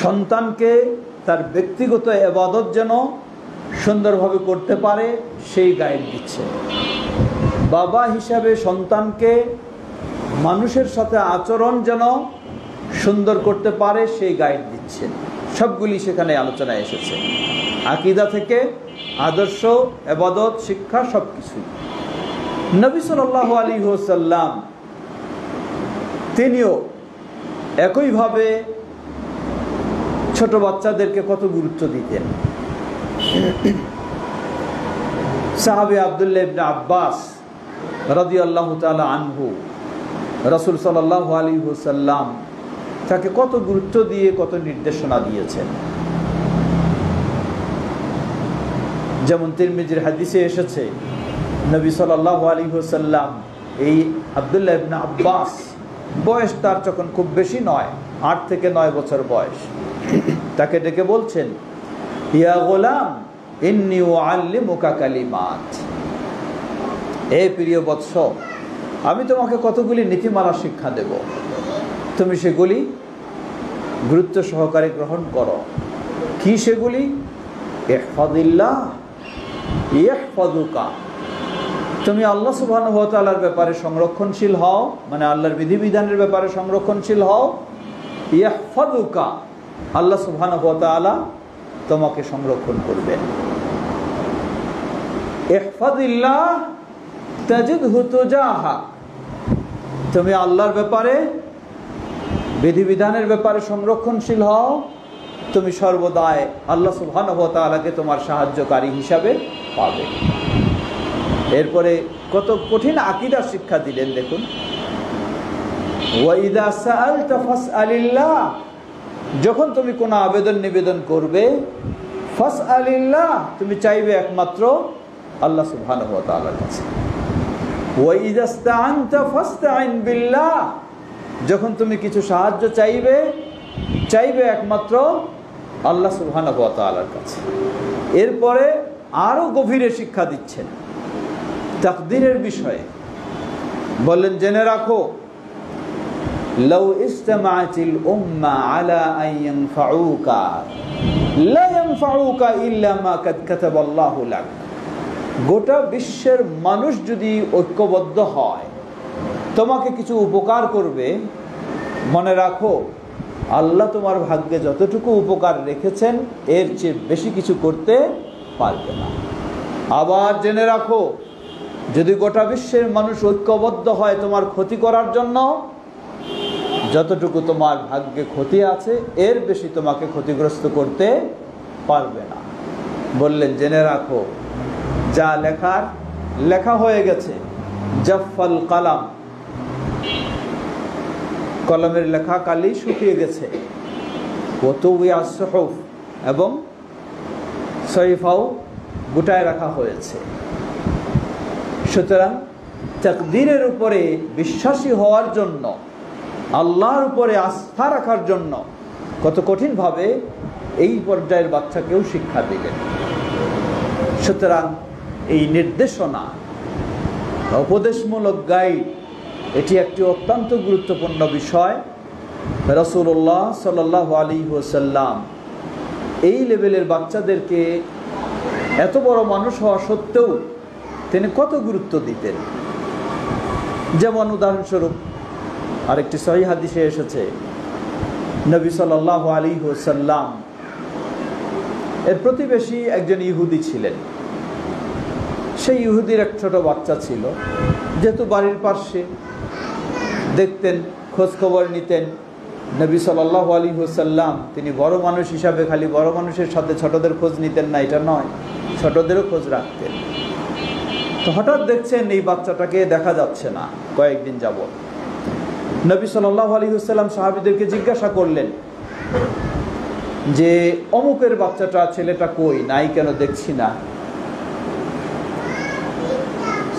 সন্তানকে তার ব্যক্তিগত ইবাদত যেন সুন্দরভাবে করতে পারে সেই গাইড দিচ্ছেন। বাবা হিসাবে সন্তানকে মানুষের সাথে আচরণ যেন সুন্দর করতে পারে সেই গাইড দিচ্ছেন। সবগুলি সেখানে আলোচনায় এসেছে, আকীদা থেকে আদর্শ, ইবাদত, শিক্ষা, সব কিছুই। নবী সাল্লাল্লাহু আলাইহি ওয়াসাল্লাম তিনিও একইভাবে ছোট বাচ্চাদেরকে কত গুরুত্ব দিতেন। সাহাবী আব্দুল্লাহ ইবনে আব্বাস রাদিয়াল্লাহু তাআলা আনহু, রাসূল সাল্লাল্লাহু আলাইহি ওয়াসাল্লাম তাকে কত গুরুত্ব দিয়ে কত নির্দেশনা দিয়েছেন। যেমন তিরমিজির হাদিসে এসেছে, নবী সাল্লাল্লাহু আলাইহি ওয়াসাল্লাম এই আব্দুল্লাহ ইবনে আব্বাস, বয়স তার তখন খুব বেশি নয়, 8 থেকে 9 বছর বয়স, তাকে ডেকে বলছেন, ইয়া গোলাম ইন্নী উআল্লিমুকা কালিমাত, হে প্রিয় বৎস, আমি তোমাকে কতগুলি নীতিমালা শিক্ষা দেব, তুমি সেগুলি গুরুত্ব সহকারে গ্রহণ করো। কি সেগুলি? ইহফাজিল্লাহ ইয়াহফাজুকা, তুমি আল্লাহ সুবহানাহু ওয়া তাআলার ব্যাপারে সংরক্ষণশীল হও, মানে আল্লাহর বিধিবিধানের ব্যাপারে সংরক্ষণশীল হও। ইয়াহফাজুকা, আল্লাহ সুবহানাহু ওয়া তাআলা তোমাকে সংরক্ষণ করবেন। ইহফাজিল্লাহ তাজিদহু তুজাহাক, তুমি আল্লাহর ব্যাপারে বিধিবিধানের ব্যাপারে সংরক্ষণশীল হও, তুমি সর্বদাই আল্লাহ সুবহানাহু ওয়া তাআলাকে তোমার সাহায্যকারী হিসাবে পাবে। এরপরে কত কঠিন আকীদার শিক্ষা দিলেন দেখুন। ওয়া ইযা সাআলতা ফাসআলিল্লাহ, যখন তুমি কোনো আবেদন নিবেদন করবে, ফাসআলিল্লাহ, তুমি চাইবে একমাত্র আল্লাহ সুবহানাহু ওয়া তাআলার কাছে। ওয়া ইযা ইসতাআনতা ফাসতাইন বিল্লাহ, যখন তুমি কিছু সাহায্য চাইবে একমাত্র আল্লাহ সুবহানাহু ওয়া তাআলার কাছে। এরপরে আরো গভীরে শিক্ষা দিচ্ছেন তাকদীরের বিষয়ে। বললেন, জেনে রাখো, লাউ ইসতামাআতিল উম্মাহ আলা আন ইয়ানফাউকা লা ইয়ানফাউকা ইল্লা মা কাদ কাতাবাল্লাহু লাক, গোটা বিশ্বের মানুষ যদি ঐক্যবদ্ধ হয় তোমাকে কিছু উপকার করবে, মনে রাখো আল্লাহ তোমার ভাগ্যে যতটুকু উপকার রেখেছেন এর চেয়ে বেশি কিছু করতে পারবে না। আবার জেনে রাখো, যদি গোটা বিশ্বের মানুষ ঐক্যবদ্ধ হয় তোমার ক্ষতি করার জন্য, যতটুকু তোমার ভাগ্যে ক্ষতি আছে এর বেশি তোমাকে ক্ষতিগ্রস্ত করতে পারবে না। বললেন, জেনে রাখো, যা লেখার লেখা হয়ে গেছে। জাফাল কালাম, কলমের লেখা কালি শুকিয়ে গেছে। ওয়াতুবিয়া সুহুফ, এবং সহিফাও গুটায় রাখা হয়েছে। সুতরাং তাকদীরের উপরে বিশ্বাসী হওয়ার জন্য, আল্লাহর উপরে আস্থা রাখার জন্য কত কঠিনভাবে এই পর্যায়ের বাচ্চাকেও শিক্ষা দিলেন। সুতরাং এই নির্দেশনা, উপদেশমূলক গাইড, এটি একটি অত্যন্ত গুরুত্বপূর্ণ বিষয়। রাসূলুল্লাহ সাল্লাল্লাহু আলাইহি ওয়াসাল্লাম এই লেভেলের বাচ্চাদেরকে, এত বড় মানুষ হওয়া সত্ত্বেও তিনি কত গুরুত্ব দিতেন। যেমন উদাহরণস্বরূপ আরেকটি সহিহ হাদিসে এসেছে, নবী সাল্লাল্লাহু আলাইহি ওয়াসাল্লাম এর প্রতিবেশী একজন ইহুদি ছিলেন। সেই ইহুদির এক ছোট বাচ্চা ছিল, যেহেতু বাড়ির পাশে, দেখতেন, খোঁজ খবর নিতেন। নবী সাল্লাল্লাহু আলাইহি ওয়াসাল্লাম তিনি বড় মানুষ হিসাবে খালি বড় মানুষের সাথে ছোটদের খোঁজ নিতেন না, এটা নয়, ছোটদেরও খোঁজ রাখতেন। তো হঠাৎ দেখছেন এই বাচ্চাটাকে দেখা যাচ্ছে না কয়েকদিন যাবত। নবী সাল্লাল্লাহু আলাইহি ওয়াসাল্লাম সাহাবীদেরকে জিজ্ঞাসা করলেন যে অমুকের বাচ্চাটা, ছেলেটা কই, নাই কেন দেখছি না।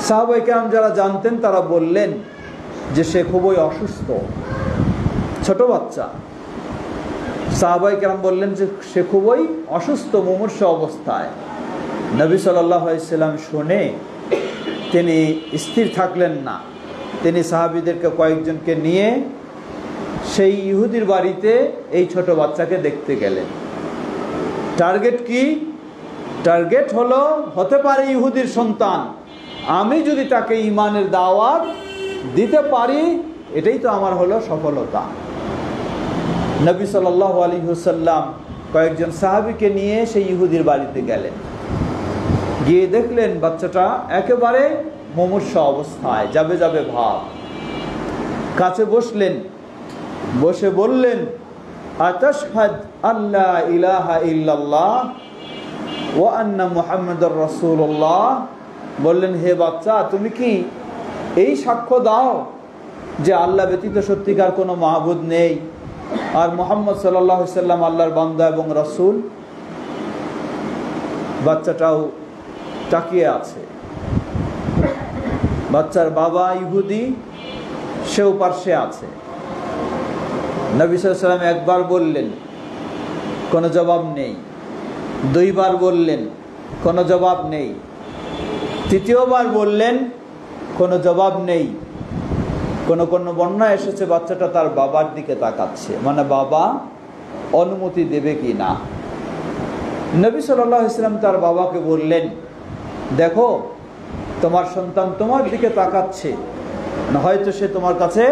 সাহাবায়ে কেরাম যারা জানতেন তারা বললেন যে সে খুবই অসুস্থ, ছোট বাচ্চা। সাহাবায়ে কেরাম বললেন যে সে খুবই অসুস্থ, মুমূর্ষু অবস্থায়। নবী সাল্লাল্লাহু আলাইহি ওয়াসাল্লাম শুনে তিনি স্থির থাকলেন না। তিনি সাহাবীদেরকে কয়েকজনকে নিয়ে সেই ইহুদির বাড়িতে এই ছোট বাচ্চাকে দেখতে গেলেন। টার্গেট কি? টার্গেট হলো, হতে পারে ইহুদির সন্তান, আমি যদি তাকে ঈমানের দাওয়াত দিতে পারি এটাই তো আমার হলো সফলতা। নবী সাল্লাল্লাহু আলাইহি ওয়াসাল্লাম কয়েকজন সাহাবীকে নিয়ে সেই ইহুদির বাড়িতে গেলেন। গিয়ে দেখলেন বাচ্চাটা একেবারে মুমূর্ষু অবস্থায়, যাবে যাবে ভাব। কাছে বসলেন, বসে বললেন, আতাশহাদ আল্লা ইলাহা ইল্লাল্লাহ ওয়া আন্না মুহাম্মাদুর রাসূলুল্লাহ। বললেন, হে বাচ্চা, তুমি কি এই সাক্ষ্য দাও যে আল্লাহ ব্যতীত সত্যিকার কোনো মাহবুদ নেই, আর মুহাম্মদ সাল্লাল্লাহু আলাইহি ওয়াসাল্লাম আল্লাহর বান্দা এবং রাসূল? বাচ্চাটাও তাকিয়ে আছে। বাচ্চার বাবা ইহুদি, সেও পার্শ্বে আছে। নবী সাল্লাল্লাহু আলাইহি ওয়াসাল্লাম একবার বললেন, কোনো জবাব নেই। দুইবার বললেন, কোনো জবাব নেই। তৃতীয়বার বললেন, কোনো জবাব নেই। কোন কোন বর্ণনা এসেছে বাচ্চাটা তার বাবার দিকে তাকাচ্ছে, মানে বাবা অনুমতি দেবে কি না। নবী সাল্লাল্লাহু আলাইহি ওয়াসাল্লাম তার বাবাকে বললেন, দেখো তোমার সন্তান তোমার দিকে তাকাচ্ছে, হয়তো সে তোমার কাছে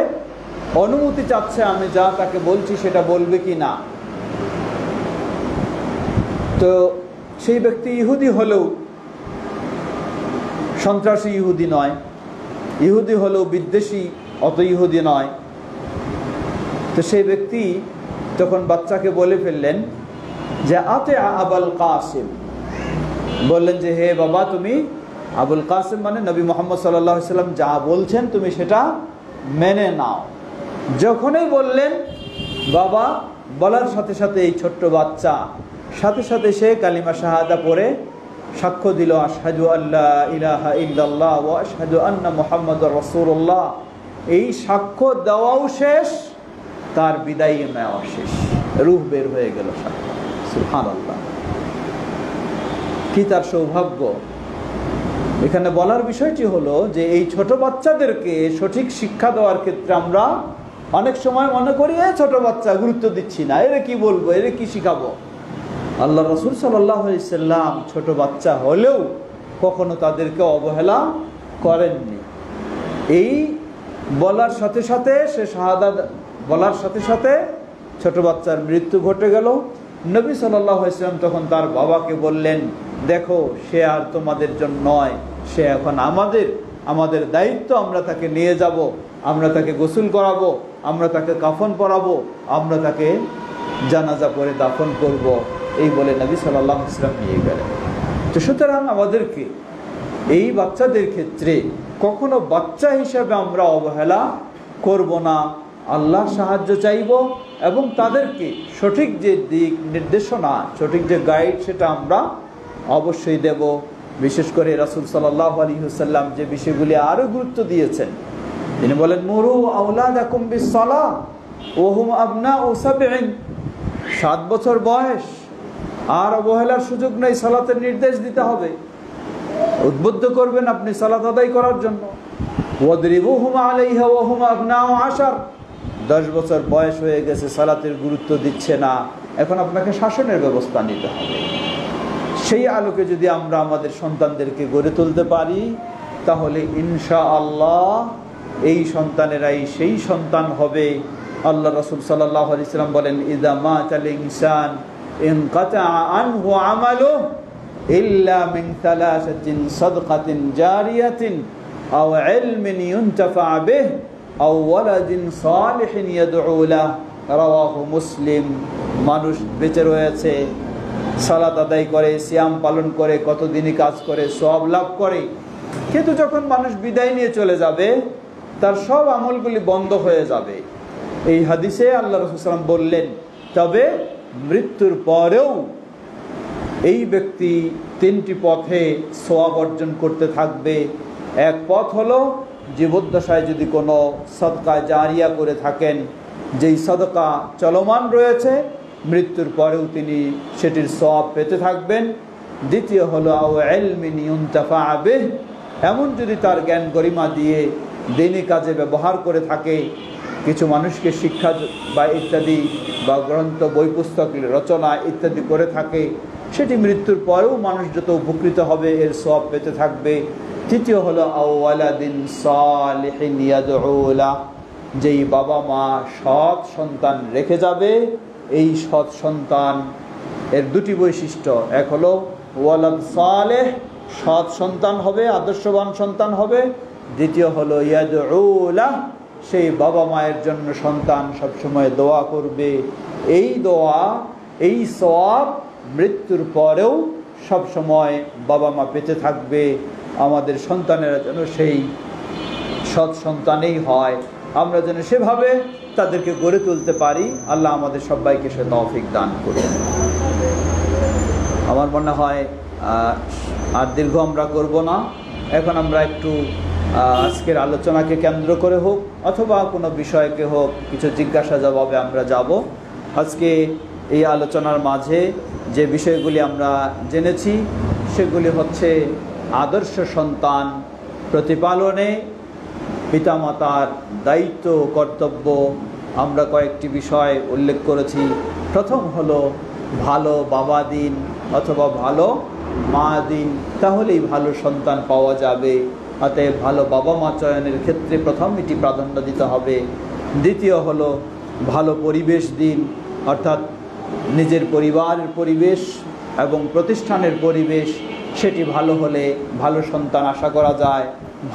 অনুমতি চাচ্ছে, আমি যা তাকে বলছি সেটা বলবে কি না। তো সেই ব্যক্তি ইহুদি হলেও সন্ত্রাসী ইহুদি নয়, ইহুদি হলেও বিদ্বেষী অত ইহুদি নয়। তো সেই ব্যক্তি তখন বাচ্চাকে বলে ফেললেন যে আতে আবুল কাসিম, বললেন যে হে বাবা তুমি আবুল কাসিম মানে নবী মুহাম্মদ সাল্লাল্লাহু আলাইহি ওয়াসাল্লাম যা বলছেন তুমি সেটা মেনে নাও। যখনই বললেন বাবা, বলার সাথে সাথে এই ছোট্ট বাচ্চা সাথে সাথে সে কালিমা শাহাদা পড়ে সাক্ষ্য দিল, আশহাদু আল্লা ইলাহা ইল্লাল্লাহ ওয়া আশহাদু আন্না মুহাম্মাদুর রাসূলুল্লাহ। এই সাক্ষ্য দেওয়াও শেষ, তার বিদায় নেওয়া শেষ, রূহ বের হয়ে গেল। সুবহানাল্লাহ, কি তার সৌভাগ্য। এখানে বলার বিষয়টি হলো যে এই ছোট বাচ্চাদেরকে সঠিক শিক্ষা দেওয়ার ক্ষেত্রে আমরা অনেক সময় মনে করি ছোট বাচ্চা, গুরুত্ব দিচ্ছি না, এর কি বলবো, এর কি শিখাবো। আল্লাহ রাসূল সাল্লাল্লাহু আলাইহি ওয়াসাল্লাম ছোট বাচ্চা হলেও কখনো তাদেরকে অবহেলা করেননি। এই বলার সাথে সাথে সে শাহাদাত বলার সাথে সাথে ছোট বাচ্চার মৃত্যু ঘটে গেল। নবী সাল্লাল্লাহু আলাইহি ওয়াসাল্লাম তখন তার বাবাকে বললেন, দেখো সে আর তোমাদের জন্য নয়, সে এখন আমাদের দায়িত্ব, আমরা তাকে নিয়ে যাব, আমরা তাকে গোসল করাবো, আমরা তাকে কাফন পরাবো, আমরা তাকে জানাজা পড়ে দাফন করব। এই বলে নবী সাল্লাল্লাহু আলাইহি ওয়াসাল্লাম নিয়ে গেলেন। তো সুতরাং আমাদেরকে এই বাচ্চাদের ক্ষেত্রে কখনো বাচ্চা হিসেবে আমরা অবহেলা করব না, আল্লাহর সাহায্য চাইব এবং তাদেরকে সঠিক যে দিক নির্দেশনা, সঠিক যে গাইড সেটা আমরা অবশ্যই দেব। বিশেষ করে রাসূল সাল্লাল্লাহু আলাইহি ওয়াসাল্লাম যে বিষয়গুলি আরো গুরুত্ব দিয়েছেন, তিনি বলেন মুরু আওলাদাকুম বিসসালাহ ওয়া হুম আবনাউ সাবঈন, 7 বছর বয়স, আর অবহেলার সুযোগ নেই, সালাতের নির্দেশ দিতে হবে, উদ্বুদ্ধ করবেন আপনি সালাত আদায় করার জন্য। ওয়াদরিবুহুম আলাইহা ওয়া হুম আবনাউ 10, 10 বছর বয়স হয়ে গেছে, সালাতের গুরুত্ব দিচ্ছে না, এখন আপনাকে শাসনের ব্যবস্থা নিতে হবে। সেই আলোকে যদি আমরা আমাদের সন্তানদেরকে গড়ে তুলতে পারি, তাহলে ইনশাআল্লাহ এই সন্তানেরাই সেই সন্তান হবে। আল্লাহ রাসূল সাল্লাল্লাহু আলাইহি ওয়াসাল্লাম বলেন, ইযা মাতাল ইনসান ইনকাতা আনহু আমালুহু ইল্লা মিন সালাসাতিন সাদকাতিন জারিয়াতিন আও ইলমিন ইউনতাফা বিহি আও ওয়ালাদিন সালিহিন ইয়াদউ লাহু, রাওয়াহু মুসলিম। মানুষ বেঁচে রয়েছে, সালাত আদায় করে, সিয়াম পালন করে, কতদিনই কাজ করে, সওয়াব লাভ করে, কিন্তু যখন মানুষ বিদায় নিয়ে চলে যাবে তার সব আমলগুলি বন্ধ হয়ে যাবে। এই হাদিসে আল্লাহ রাসূল সাল্লাল্লাহু আলাইহি ওয়াসাল্লাম বললেন, তবে মৃত্যুর পরেও এই ব্যক্তি 3টি পথে সওয়াব অর্জন করতে থাকবে। এক পথ হলো জীবদ্দশায় যদি কোনো সদকা জারিয়া করে থাকেন, যেই সদকা চলমান রয়েছে, মৃত্যুর পরেও তিনি সেটির সওয়াব পেতে থাকবেন। দ্বিতীয় হলো আও ইলমিন ইউনতাফা বিহি, এমন যদি তার জ্ঞান গরিমা দিয়ে দিনী কাজে ব্যবহার করে থাকে, কিছু মানুষকে শিক্ষা বা ইত্যাদি বা গ্রন্থ বই পুস্তক রচনা ইত্যাদি করে থাকে, সেটি মৃত্যুর পরেও মানুষ যত উপকৃত হবে এর সওয়াব পেতে থাকবে। তৃতীয় হলো আও ওয়ালাদিন সালিহিন ইয়াদউ লাহু, যেই বাবা মা সৎ সন্তান রেখে যাবে, এই সৎ সন্তান এর 2টি বৈশিষ্ট্য, এক হলো ওয়ালাদ সালেহ, সৎ সন্তান হবে, আদর্শবান সন্তান হবে। দ্বিতীয় হলো ইয়াদউ লাহু, সেই বাবা মায়ের জন্য সন্তান সবসময় দোয়া করবে। এই দোয়া, এই সওয়াব মৃত্যুর পরেও সবসময় বাবা মা পেতে থাকবে। আমাদের সন্তানেরা যেন সেই সৎ সন্তানেই হয়, আমরা যেন সেভাবে তাদেরকে গড়ে তুলতে পারি। আল্লাহ আমাদের সবাইকে সে তৌফিক দান করুন। আমার মনে হয় আর দীর্ঘ আমরা করব না, এখন আমরা একটু আজকের আলোচনাকে কেন্দ্র করে হোক অথবা কোনো বিষয়কে হোক কিছু জিজ্ঞাসা জবাবে আমরা যাব। আজকে এই আলোচনার মাঝে যে বিষয়গুলি আমরা জেনেছি সেগুলি হচ্ছে আদর্শ সন্তান প্রতিপালনে পিতামাতার দায়িত্ব কর্তব্য আমরা কয়েকটি বিষয় উল্লেখ করেছি। প্রথম হলো ভালো বাবা দিন অথবা ভালো মা দিন, তাহলেই ভালো সন্তান পাওয়া যাবে। অতএব ভালো বাবা মা চয়নের ক্ষেত্রে প্রথম এটি প্রাধান্য দিতে হবে। দ্বিতীয় হলো ভালো পরিবেশ দিন, অর্থাৎ নিজের পরিবারের পরিবেশ এবং প্রতিষ্ঠানের পরিবেশ সেটি ভালো হলে ভালো সন্তান আশা করা যায়,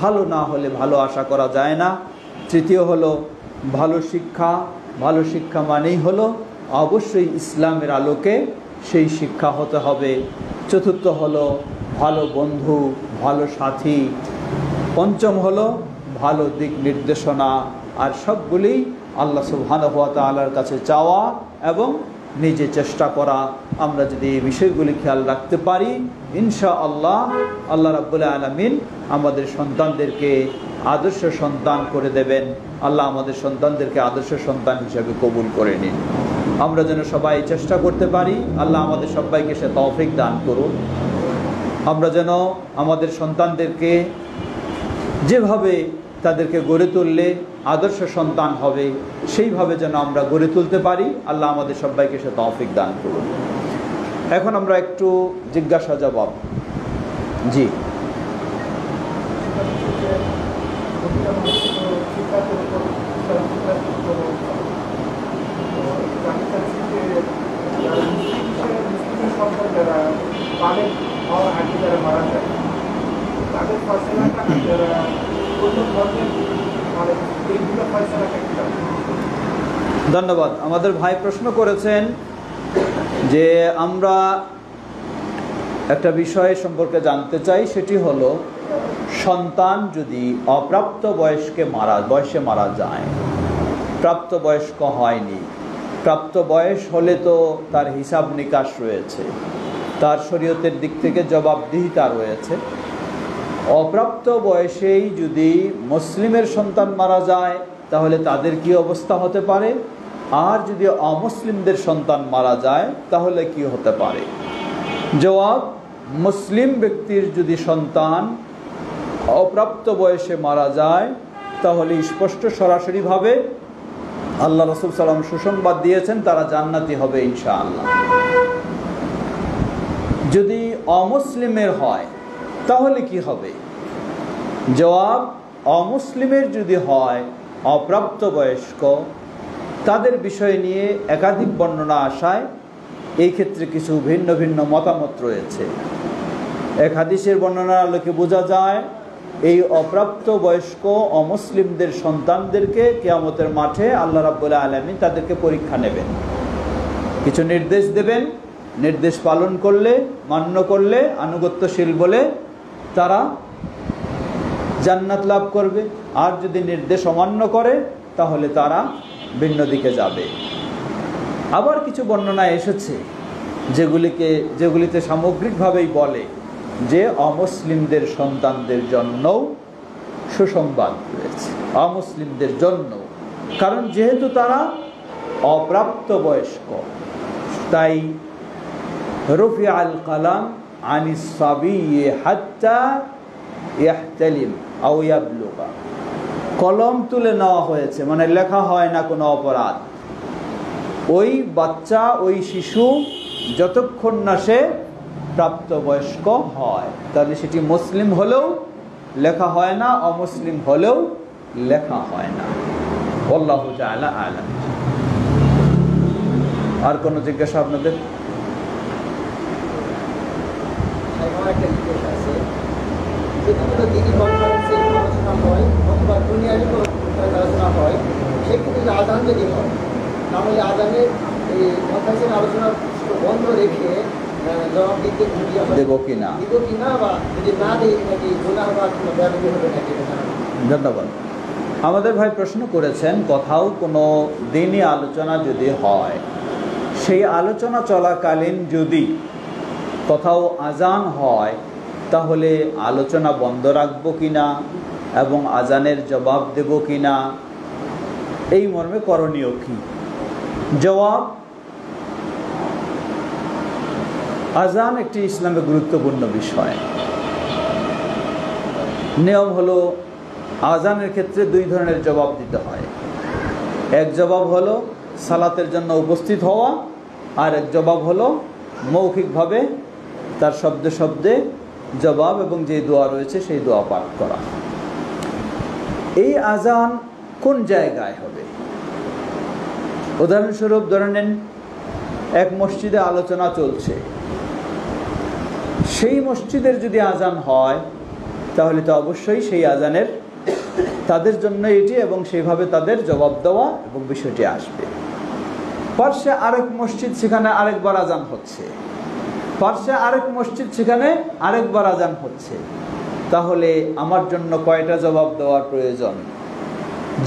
ভালো না হলে ভালো আশা করা যায় না। তৃতীয় হলো ভালো শিক্ষা। ভালো শিক্ষা মানেই হলো অবশ্যই ইসলামের আলোকে সেই শিক্ষা হতে হবে। চতুর্থ হলো ভালো বন্ধু, ভালো সাথী। পঞ্চম হলো ভালো দিক নির্দেশনা। আর সবগুলি আল্লাহ সুবহানাহু ওয়া তাআলার কাছে চাওয়া এবং নিজে চেষ্টা করা। আমরা যদি এই বিষয়গুলি খেয়াল রাখতে পারি, ইনশাআল্লাহ আল্লাহ রাব্বুল আলামিন আমাদের সন্তানদেরকে আদর্শ সন্তান করে দেবেন। আল্লাহ আমাদের সন্তানদেরকে আদর্শ সন্তান হিসেবে কবুল করে নিন। আমরা যেন সবাই চেষ্টা করতে পারি, আল্লাহ আমাদের সবাইকে সে তৌফিক দান করুন। আমরা যেন আমাদের সন্তানদেরকে যেভাবে তাদেরকে গড়ে তুললে আদর্শ সন্তান হবে সেইভাবে যেন আমরা গড়ে তুলতে পারি। আল্লাহ আমাদের সবাইকে সে তৌফিক দান করুন। এখন আমরা একটু জিজ্ঞাসা জবাব। জি, ধন্যবাদ। আমাদের ভাই প্রশ্ন করেছেন যে আমরা একটা বিষয় সম্পর্কে জানতে চাই, সেটি হলো সন্তান যদি অপ্রাপ্ত বয়সে মারা যায়, প্রাপ্তবয়স্ক হয়নি, প্রাপ্ত বয়স হলে তো তার হিসাব নিকাশ রয়েছে, তার শরীয়তের দিক থেকে জবাবদিহিতা রয়েছে। অপ্রাপ্ত বয়সেই যদি মুসলিমের সন্তান মারা যায় তাহলে তাদের কি অবস্থা হতে পারে, আর যদি অমুসলিমদের সন্তান মারা যায় তাহলে কি হতে পারে? জবাব, মুসলিম ব্যক্তির যদি সন্তান অপ্রাপ্ত বয়সে মারা যায় তাহলে স্পষ্ট সরাসরিভাবে আল্লাহ রাসূল সাল্লাল্লাহু আলাইহি ওয়াসাল্লাম সুসংবাদ দিয়েছেন তারা জান্নাতি হবে ইনশাআল্লাহ। যদি অমুসলিমের হয় তাহলে কি হবে? জবাব, অমুসলিমের যদি হয় অপ্রাপ্তবয়স্ক, তাদের বিষয় নিয়ে একাধিক বর্ণনা আসায় এই ক্ষেত্রে কিছু ভিন্ন ভিন্ন মতামত রয়েছে। এক হাদিসের বর্ণনার আলোকে বোঝা যায় এই অপ্রাপ্তবয়স্ক অমুসলিমদের সন্তানদেরকে কিয়ামতের মাঠে আল্লাহ রাব্বুল আলামিন তাদেরকে পরীক্ষা নেবেন, কিছু নির্দেশ দেবেন, নির্দেশ পালন করলে, মান্য করলে, আনুগত্যশীল বলে তারা জান্নাত লাভ করবে, আর যদি নির্দেশ অমান্য করে তাহলে তারা ভিন্ন দিকে যাবে। আবার কিছু বর্ণনা এসেছে যেগুলিতে সামগ্রিকভাবেই বলে যে অমুসলিমদের সন্তানদের জন্যও সুসংবাদ রয়েছে, অমুসলিমদের জন্য, কারণ যেহেতু তারা অপ্রাপ্তবয়স্ক, তাই রুফিআল কালাম আনিস সাবিয়্যি হাত্তা ইয়াহতালিম আও ইয়াবলুগা, কলম তুলে নেওয়া হয়েছে, মানে লেখা হয় না কোনো অপরাধ। ওই বাচ্চা, ওই শিশু যতক্ষণ না সে প্রাপ্তবয়স্ক হয়, তাহলে সেটি মুসলিম হলেও লেখা হয় না, অমুসলিম হলেও লেখা হয় না। আল্লাহু তাআলা আ'লাম। আর কোনো জিজ্ঞাসা আপনাদের? আজান যদি হয় তাহলে আজানের এই আলোচনা বন্ধ রেখে জবাব দিতে দেবো কিনা বা যদি না দেয় নাকি গুনাহ বা ব্যাধি হবে নাকি? ধন্যবাদ। আমাদের ভাই প্রশ্ন করেছেন কোথাও কোনো দিনই আলোচনা যদি হয়, সেই আলোচনা চলাকালীন যদি কোথাও আজান হয় তাহলে আলোচনা বন্ধ রাখবো কিনা এবং আজানের জবাব দেব কিনা, এই মর্মে করণীয় কি? জবাব, আজান একটি ইসলামে গুরুত্বপূর্ণ বিষয়। নিয়ম হলো আজানের ক্ষেত্রে দুই ধরনের জবাব দিতে হয়। এক জবাব হলো সালাতের জন্য উপস্থিত হওয়া, আর এক জবাব হলো মৌখিকভাবে তার শব্দে শব্দে জবাব এবং যে দোয়া রয়েছে সেই দোয়া পাঠ করা। এই আজান কোন জায়গায় হবে? উদাহরণস্বরূপ ধরে নেন এক মসজিদে আলোচনা চলছে, সেই মসজিদের যদি আজান হয় তাহলে তো অবশ্যই সেই আজানের তাদের জন্য এটি এবং সেইভাবে তাদের জবাব দেওয়া এবং বিষয়টি আসবে। পার্শ্বে আরেক মসজিদ, সেখানে আরেকবার আজান হচ্ছে, পার্শ্বে আরেক মসজিদ, সেখানে আরেকবার আজান হচ্ছে, তাহলে আমার জন্য কয়টা জবাব দেওয়ার প্রয়োজন?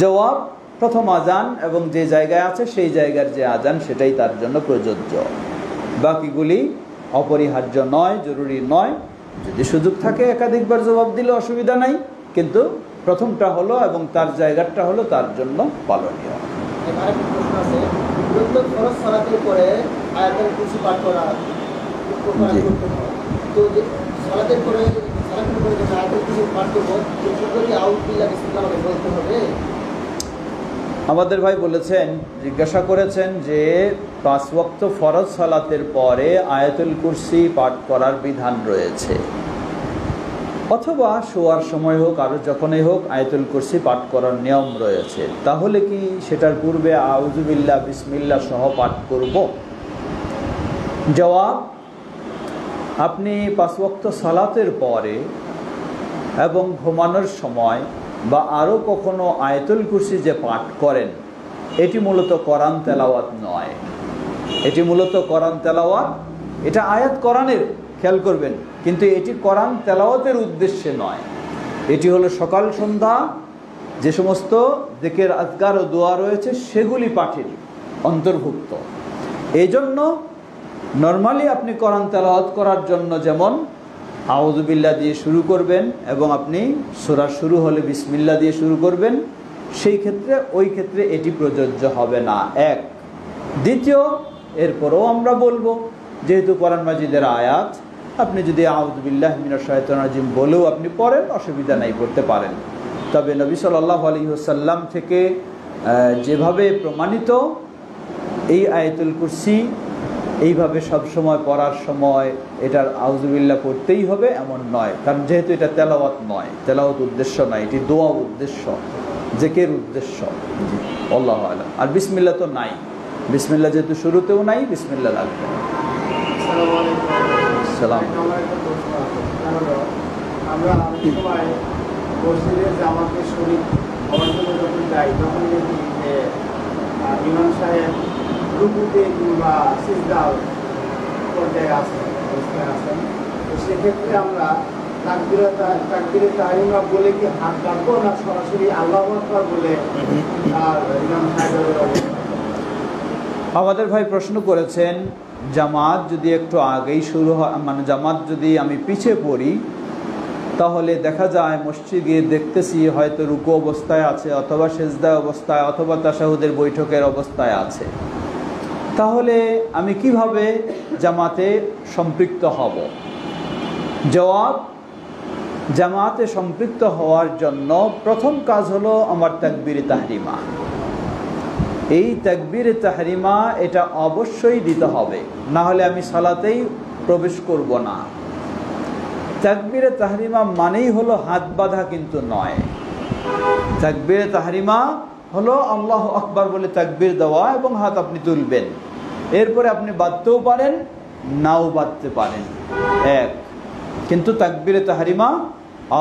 জবাব প্রথম আজান এবং যে জায়গায় আছে সেই জায়গার যে আজান সেটাই তার জন্য প্রযোজ্য, বাকিগুলি অপরিহার্য নয়, জরুরি নয়। যদি সুযোগ থাকে একাধিকবার জবাব দিলে অসুবিধা নাই, কিন্তু প্রথমটা হলো এবং তার জায়গাটা হলো তার জন্য পালনীয়। আমাদের ভাই বলেছেন, জিজ্ঞাসা করেছেন যে 5 ওয়াক্ত ফরজ সালাতের পরে আয়াতুল কুরসি পাঠ করার বিধান রয়েছে, অথবা শোয়ার সময় হোক আরও যখনই হোক আয়াতুল কুরসি পাঠ করার নিয়ম রয়েছে, তাহলে কি সেটার পূর্বে আউযু বিল্লাহ বিসমিল্লাহ সহ পাঠ করব? জবাব, আপনি 5 ওয়াক্ত সালাতের পরে এবং ঘুমানোর সময় বা আরও কখনো আয়াতুল কুরসি যে পাঠ করেন, এটি মূলত কোরআন তেলাওয়াত নয়, এটি মূলত কোরআন তেলাওয়াত, এটা আয়াত কোরআনের, খেয়াল করবেন, কিন্তু এটি কোরআন তেলাওয়াতের উদ্দেশ্যে নয়। এটি হলো সকাল সন্ধ্যা যে সমস্ত যিকির আজকার ও দোয়া রয়েছে সেগুলি পাঠের অন্তর্ভুক্ত। এই জন্য নর্মালি আপনি কোরআন তেলাওয়াত করার জন্য যেমন আউযু বিল্লাহ দিয়ে শুরু করবেন এবং আপনি সূরা শুরু হলে বিসমিল্লাহ দিয়ে শুরু করবেন, সেই ক্ষেত্রে ওই ক্ষেত্রে এটি প্রযোজ্য হবে না। এক। দ্বিতীয়, এরপরও আমরা বলবো যেহেতু কোরআন মাজিদের আয়াত, আপনি যদি আউযু বিল্লাহি মিনাশ শাইতানির রাজিম বলেও আপনি পড়েন, অসুবিধা নাই, পড়তে পারেন। তবে নবী সাল্লাল্লাহু আলাইহি ওয়াসাল্লাম থেকে যেভাবে প্রমাণিত এই আয়াতুল কুরসি এইভাবে সবসময় পড়ার সময় এটার আউযু বিল্লাহ পড়তেই হবে এমন নয়, কারণ যেহেতু এটা তেলাওয়াত নয়, তেলাওয়াত উদ্দেশ্য নয়, এটি দোয়া উদ্দেশ্য, জিকির উদ্দেশ্য। আল্লাহু আ'লাম। আর বিসমিল্লাহ তো নাই, বিসমিল্লাহ যেহেতু শুরুতেও নাই, বিসমিল্লাহ লাগবে। সালাম। আমরা সবাই মসজিদে জামাতে শরীক হওয়ার জন্য যখন যাই, তখন দেখি যে ইমাম সাহেব রুকুতে কিংবা সিজদা পর্যায়ে আছেন, অবস্থায় আছেন। তো সেক্ষেত্রে আমরা তাকবীরে তাহরিমা বলে কি হাত রাখবো, না সরাসরি আল্লাহু আকবার বলে আর ইমাম সাহেবের অবস্থা? আমাদের ভাই প্রশ্ন করেছেন, জামাত যদি একটু আগেই শুরু হয়, মানে জামাত যদি আমি পিছিয়ে পড়ি, তাহলে দেখা যায় মসজিদে দেখতেছি হয়তো রুকু অবস্থায় আছে, অথবা সেজদা অবস্থায়, অথবা তাশাহুদের বৈঠকের অবস্থায় আছে, তাহলে আমি কিভাবে জামাতে সম্পৃক্ত হব? জবাব, জামাতে সম্পৃক্ত হওয়ার জন্য প্রথম কাজ হলো আমার তাকবীরে তাহরিমা। এই তাকবীরে তাহরিমা এটা অবশ্যই দিতে হবে, না হলে আমি সালাতেই প্রবেশ করব না। তাকবীরে তাহরিমা মানেই হলো হাত বাঁধা কিন্তু নয়। তাকবীরে তাহরিমা হলো আল্লাহু আকবার বলে তাকবীর দেওয়া এবং হাত আপনি তুলবেন, এরপরে আপনি বাঁধতেও পারেন, নাও বাঁধতে পারেন, এক। কিন্তু তাকবীরে তাহরিমা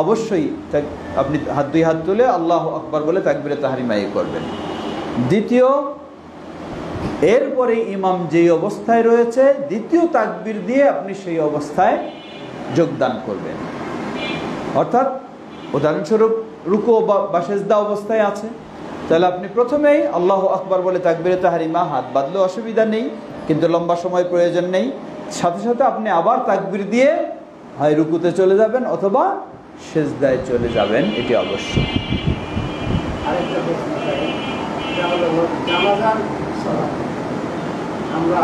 অবশ্যই আপনি দুই হাত তুলে আল্লাহু আকবার বলে তাকবীরে তাহরিমাই করবেন। দ্বিতীয়, এরপরে ইমাম যেই অবস্থায় রয়েছে দ্বিতীয় তাকবীর দিয়ে আপনি সেই অবস্থায় যোগদান করবেন। অর্থাৎ উদাহরণস্বরূপ রুকু বা সিজদা অবস্থায় আছে, তাহলে আপনি প্রথমেই আল্লাহু আকবার বলে তাকবীরে তাহরিমা, হাত বাঁধলেও অসুবিধা নেই, কিন্তু লম্বা সময় প্রয়োজন নেই। সাথে সাথে আপনি আবার তাকবীর দিয়ে হয় রুকুতে চলে যাবেন অথবা সিজদায় চলে যাবেন, এটি অবশ্যই। আরেকটা প্রশ্ন, এটা হলো জানাজার সালাত, আমরা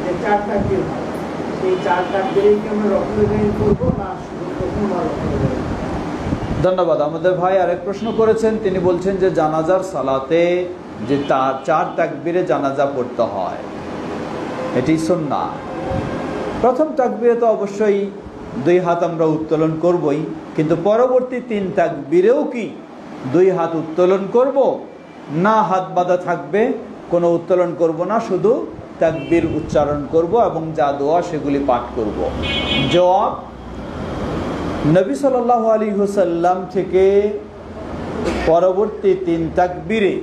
যে 4 তাকবীর হয়, সেই 4 তাকবীরেই কি আমরা রকম করবো, না শুধু প্রথমবার রকম? ধন্যবাদ। আমাদের ভাই আরেক প্রশ্ন করেছেন, তিনি বলছেন যে জানাজার সালাতে যে তার 4 তাকবীরে জানাজা পড়তে হয়, এটি সুন্নাহ। প্রথম তাকবীরে তো অবশ্যই 2 হাত আমরা উত্তোলন করবই, কিন্তু পরবর্তী 3 তাকবীরেও কি 2 হাত উত্তোলন করব, না হাত বাঁধা থাকবে, কোনো উত্তোলন করব না, শুধু তাকবীর উচ্চারণ করব এবং যা দোয়া সেগুলি পাঠ করব? জবাব, নবী সাল্লাল্লাহু আলাইহি ওয়াসাল্লাম থেকে পরবর্তী 3 তাকবীরে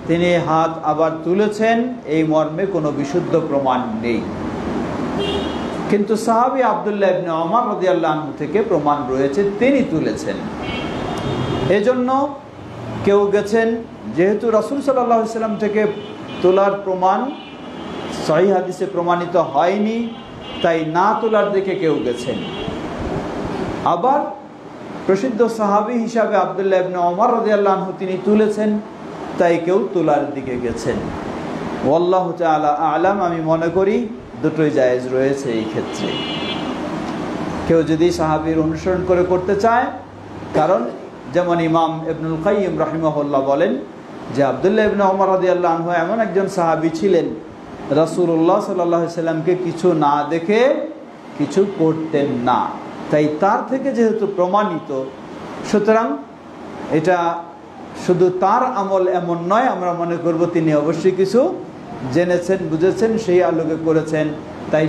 তিনি হাত আবার তুলেছেন, এই মর্মে কোনো বিশুদ্ধ প্রমাণ নেই। কিন্তু সাহাবী আব্দুল্লাহ ইবনে ওমর রাদিয়াল্লাহু আনহু থেকে প্রমাণ রয়েছে তিনি তুলেছেন। এজন্য কেউ গেছেন, যেহেতু রাসূল সাল্লাল্লাহু আলাইহি ওয়াসাল্লাম থেকে তোলার প্রমাণ সহিহ হাদিসে প্রমাণিত হয়নি, তাই না তোলার দিকে কেউ গেছেন। আবার প্রসিদ্ধ সাহাবী হিসাবে আব্দুল্লাহ ইবনে ওমর রাদিয়াল্লাহু আনহু তিনি তুলেছেন, তাই কেউ তোলার দিকে গেছেন। ওয়াল্লাহু তাআলা আ'লাম। আমি মনে করি দুটোই জায়েজ রয়েছে এই ক্ষেত্রে। কেউ যদি সাহাবীর অনুসরণ করে করতে চায়, কারণ যেমন ইমাম ইবনুল কাইয়িম রাহিমাহুল্লাহ বলেন যে আব্দুল্লাহ ইবনে ওমর রাদিয়াল্লাহু আনহু এমন একজন সাহাবী ছিলেন, রাসূলুল্লাহ সাল্লাল্লাহু আলাইহি সাল্লামকে কিছু না দেখে কিছু করতেন না, তাই তার থেকে যেহেতু প্রমাণিত, সুতরাং এটা শুধু তার আমল এমন নয়, আমরা মনে করব তিনি অবশ্যই কিছু জেনেছেন, বুঝেছেন, সেই আলোকে করেছেন, তাই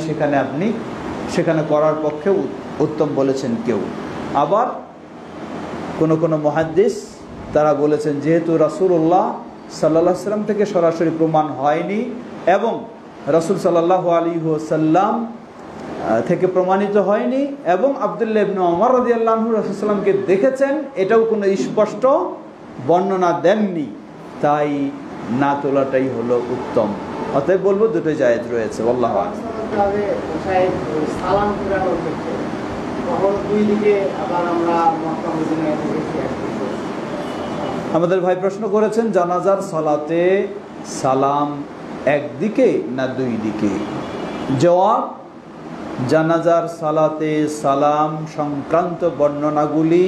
সেখানে করার পক্ষে উত্তম বলেছেন কেউ। আবার কোন মুহাদ্দিস তারা বলেছেন যেহেতু রাসূলুল্লাহ সাল্লাল্লাহু আলাইহি ওয়াসাল্লাম থেকে সরাসরি প্রমাণ হয়নি এবং রাসূল সাল্লাল্লাহু আলাইহি ওয়াসাল্লাম থেকে প্রমাণিত হয়নি এবং আব্দুল্লাহ ইবনে ওমর রাদিয়াল্লাহু আনহু রাসূল সাল্লাল্লাহু আলাইহি ওয়াসাল্লামকে দেখেছেন, এটাও কোনো স্পষ্ট বর্ণনা দেননি, তাই না তোলাটাই হলো উত্তম। অতএব বলবো দুটো জায়েজ রয়েছে। আল্লাহু আকবার। সালাম ফেরানোর ক্ষেত্রে কখনো 2 দিকে, আবার আমরা মক্কা মদিনায় দেখেছি আমাদের ভাই প্রশ্ন করেছেন জানাজার সালাতে সালাম একদিকে না 2 দিকে? জবাব, জানাজার সালাতে সালাম সংক্রান্ত বর্ণনাগুলি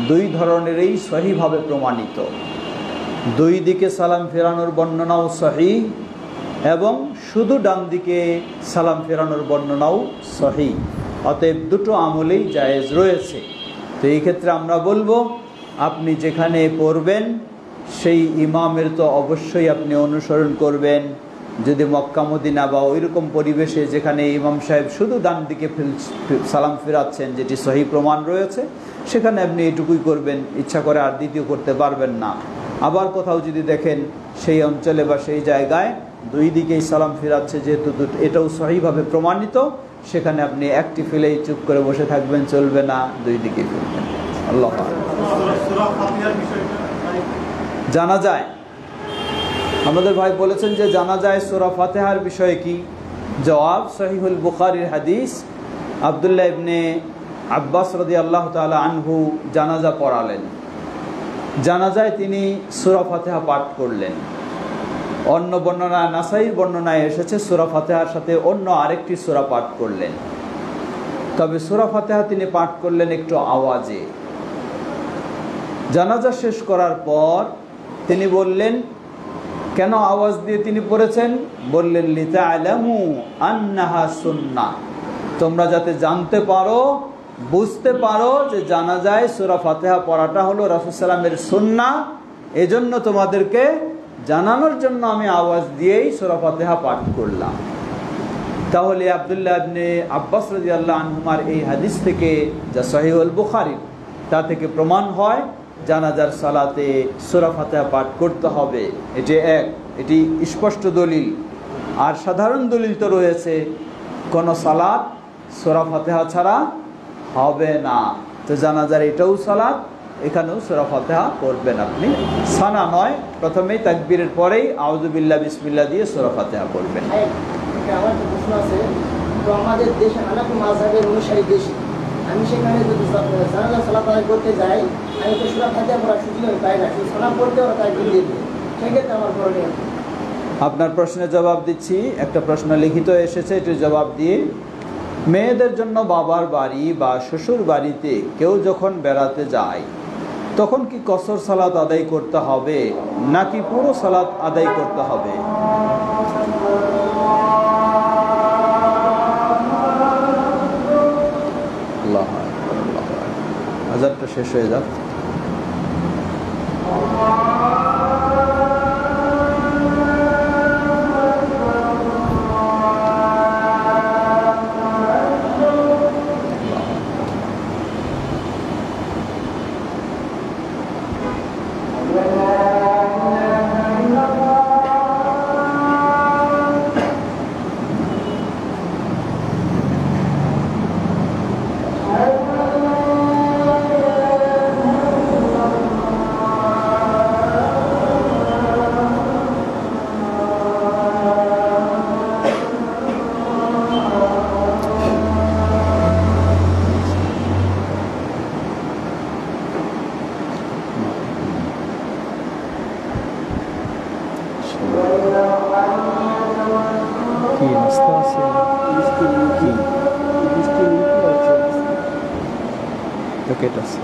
2 ধরনেরই সহিভাবে প্রমাণিত। 2 দিকে সালাম ফেরানোর বর্ণনাও সহিহ এবং শুধু ডান দিকে সালাম ফেরানোর বর্ণনাও সহিহ। অতএব দুটো আমলেই জায়েজ রয়েছে। তো এই ক্ষেত্রে আমরা বলবো আপনি যেখানে পড়বেন সেই ইমামের তো অবশ্যই আপনি অনুসরণ করবেন। যদি মক্কা মদিনা বা ওইরকম পরিবেশে যেখানে ইমাম সাহেব শুধু ডান দিকে সালাম ফেরাচ্ছেন, যেটি সহিহ প্রমাণ রয়েছে, সেখানে আপনি এটুকুই করবেন, ইচ্ছা করে আর দ্বিতীয় করতে পারবেন না। আবার কোথাও যদি দেখেন সেই অঞ্চলে বা সেই জায়গায় 2 দিকেই সালাম ফেরাচ্ছে, যেহেতু এটাও সহিভাবে প্রমাণিত, সেখানে আপনি একটি ফেলেই চুপ করে বসে থাকবেন, চলবে না, 2 দিকেই ফেলবেন। আল্লাহ জানা যায়। আমাদের ভাই বলেছেন যে জানা যায় সূরা ফাতিহার বিষয়ে কি? জবাব, সহিহুল বুখারীর হাদিস, আব্দুল্লাহ ইবনে আব্বাস রাদিয়াল্লাহু তাআলা আনহু জানাজা পড়ালেন। জানাজায় তিনি সূরা ফাতিহা পাঠ করলেন। অন্য বর্ণনা, নাসাইর বর্ণনায় এসেছে সূরা ফাতিহার সাথে অন্য আরেকটি সূরা পাঠ করলেন। তবে সূরা ফাতিহা তিনি পাঠ করলেন একটু আওয়াজে। জানাজা শেষ করার পর তিনি বললেন, কেন আওয়াজ দিয়ে তিনি পড়েছেন? বললেন লিতা'লামু আন্নাহা সুন্নাহ, তোমরা যাতে জানতে পারো, বুঝতে পারো যে জানাজায় সূরা ফাতিহা পড়াটা হলো রাসূল সাল্লাল্লাহু আলাইহি ওয়াসাল্লামের সুন্নাহ, এজন্য তোমাদেরকে জানানোর জন্য আমি আওয়াজ দিয়েই সূরা ফাতিহা পাঠ করলাম। তাহলে আব্দুল্লাহ ইবনে আব্বাস রাদিয়াল্লাহু আনহুমার এই হাদিস থেকে, যা সহিহুল বুখারী, তা থেকে প্রমাণ হয় জানাজার সালাতে সূরা ফাতিহা পাঠ করতে হবে। এটি স্পষ্ট দলিল। আর সাধারণ দলিল তো রয়েছে, কোন সালাত সূরা ফাতিহা ছাড়া হবে না। তো জানাজার এটাও সালাত, এখানেও সূরা ফাতিহা পড়বেন আপনি, সানা নয়, প্রথমেই তাকবীরের পরেই আউযু বিল্লাহ বিসমিল্লাহ দিয়ে সূরা ফাতিহা পড়বেন। আমার একটা প্রশ্ন আছে, তো আমাদের দেশে হানাফি মাযহাবের অনুসারী বেশি, আমি সেখানে যদি জানাজা সালাত আদায় করতে যাই, আমি তো সূরা ফাতিহা পড়ার সুযোগ পাই না, শুধু সালাম পড়তে ওরা তাই দিয়ে দিই, সেক্ষেত্রে আমার করণীয়? আপনার প্রশ্নের জবাব দিচ্ছি। একটা প্রশ্ন লিখিত এসেছে, এটির জবাব দিয়ে, মেয়েদের জন্য বাবার বাড়ি বা শ্বশুর বাড়িতে কেউ যখন বেড়াতে যায়, তখন কি কসর সালাত আদায় করতে হবে নাকি পুরো সালাত আদায় করতে হবে? আল্লাহ আযানটা শেষ হয়ে যাক। কি নাস্তা আছে? প্যাকেট আছে।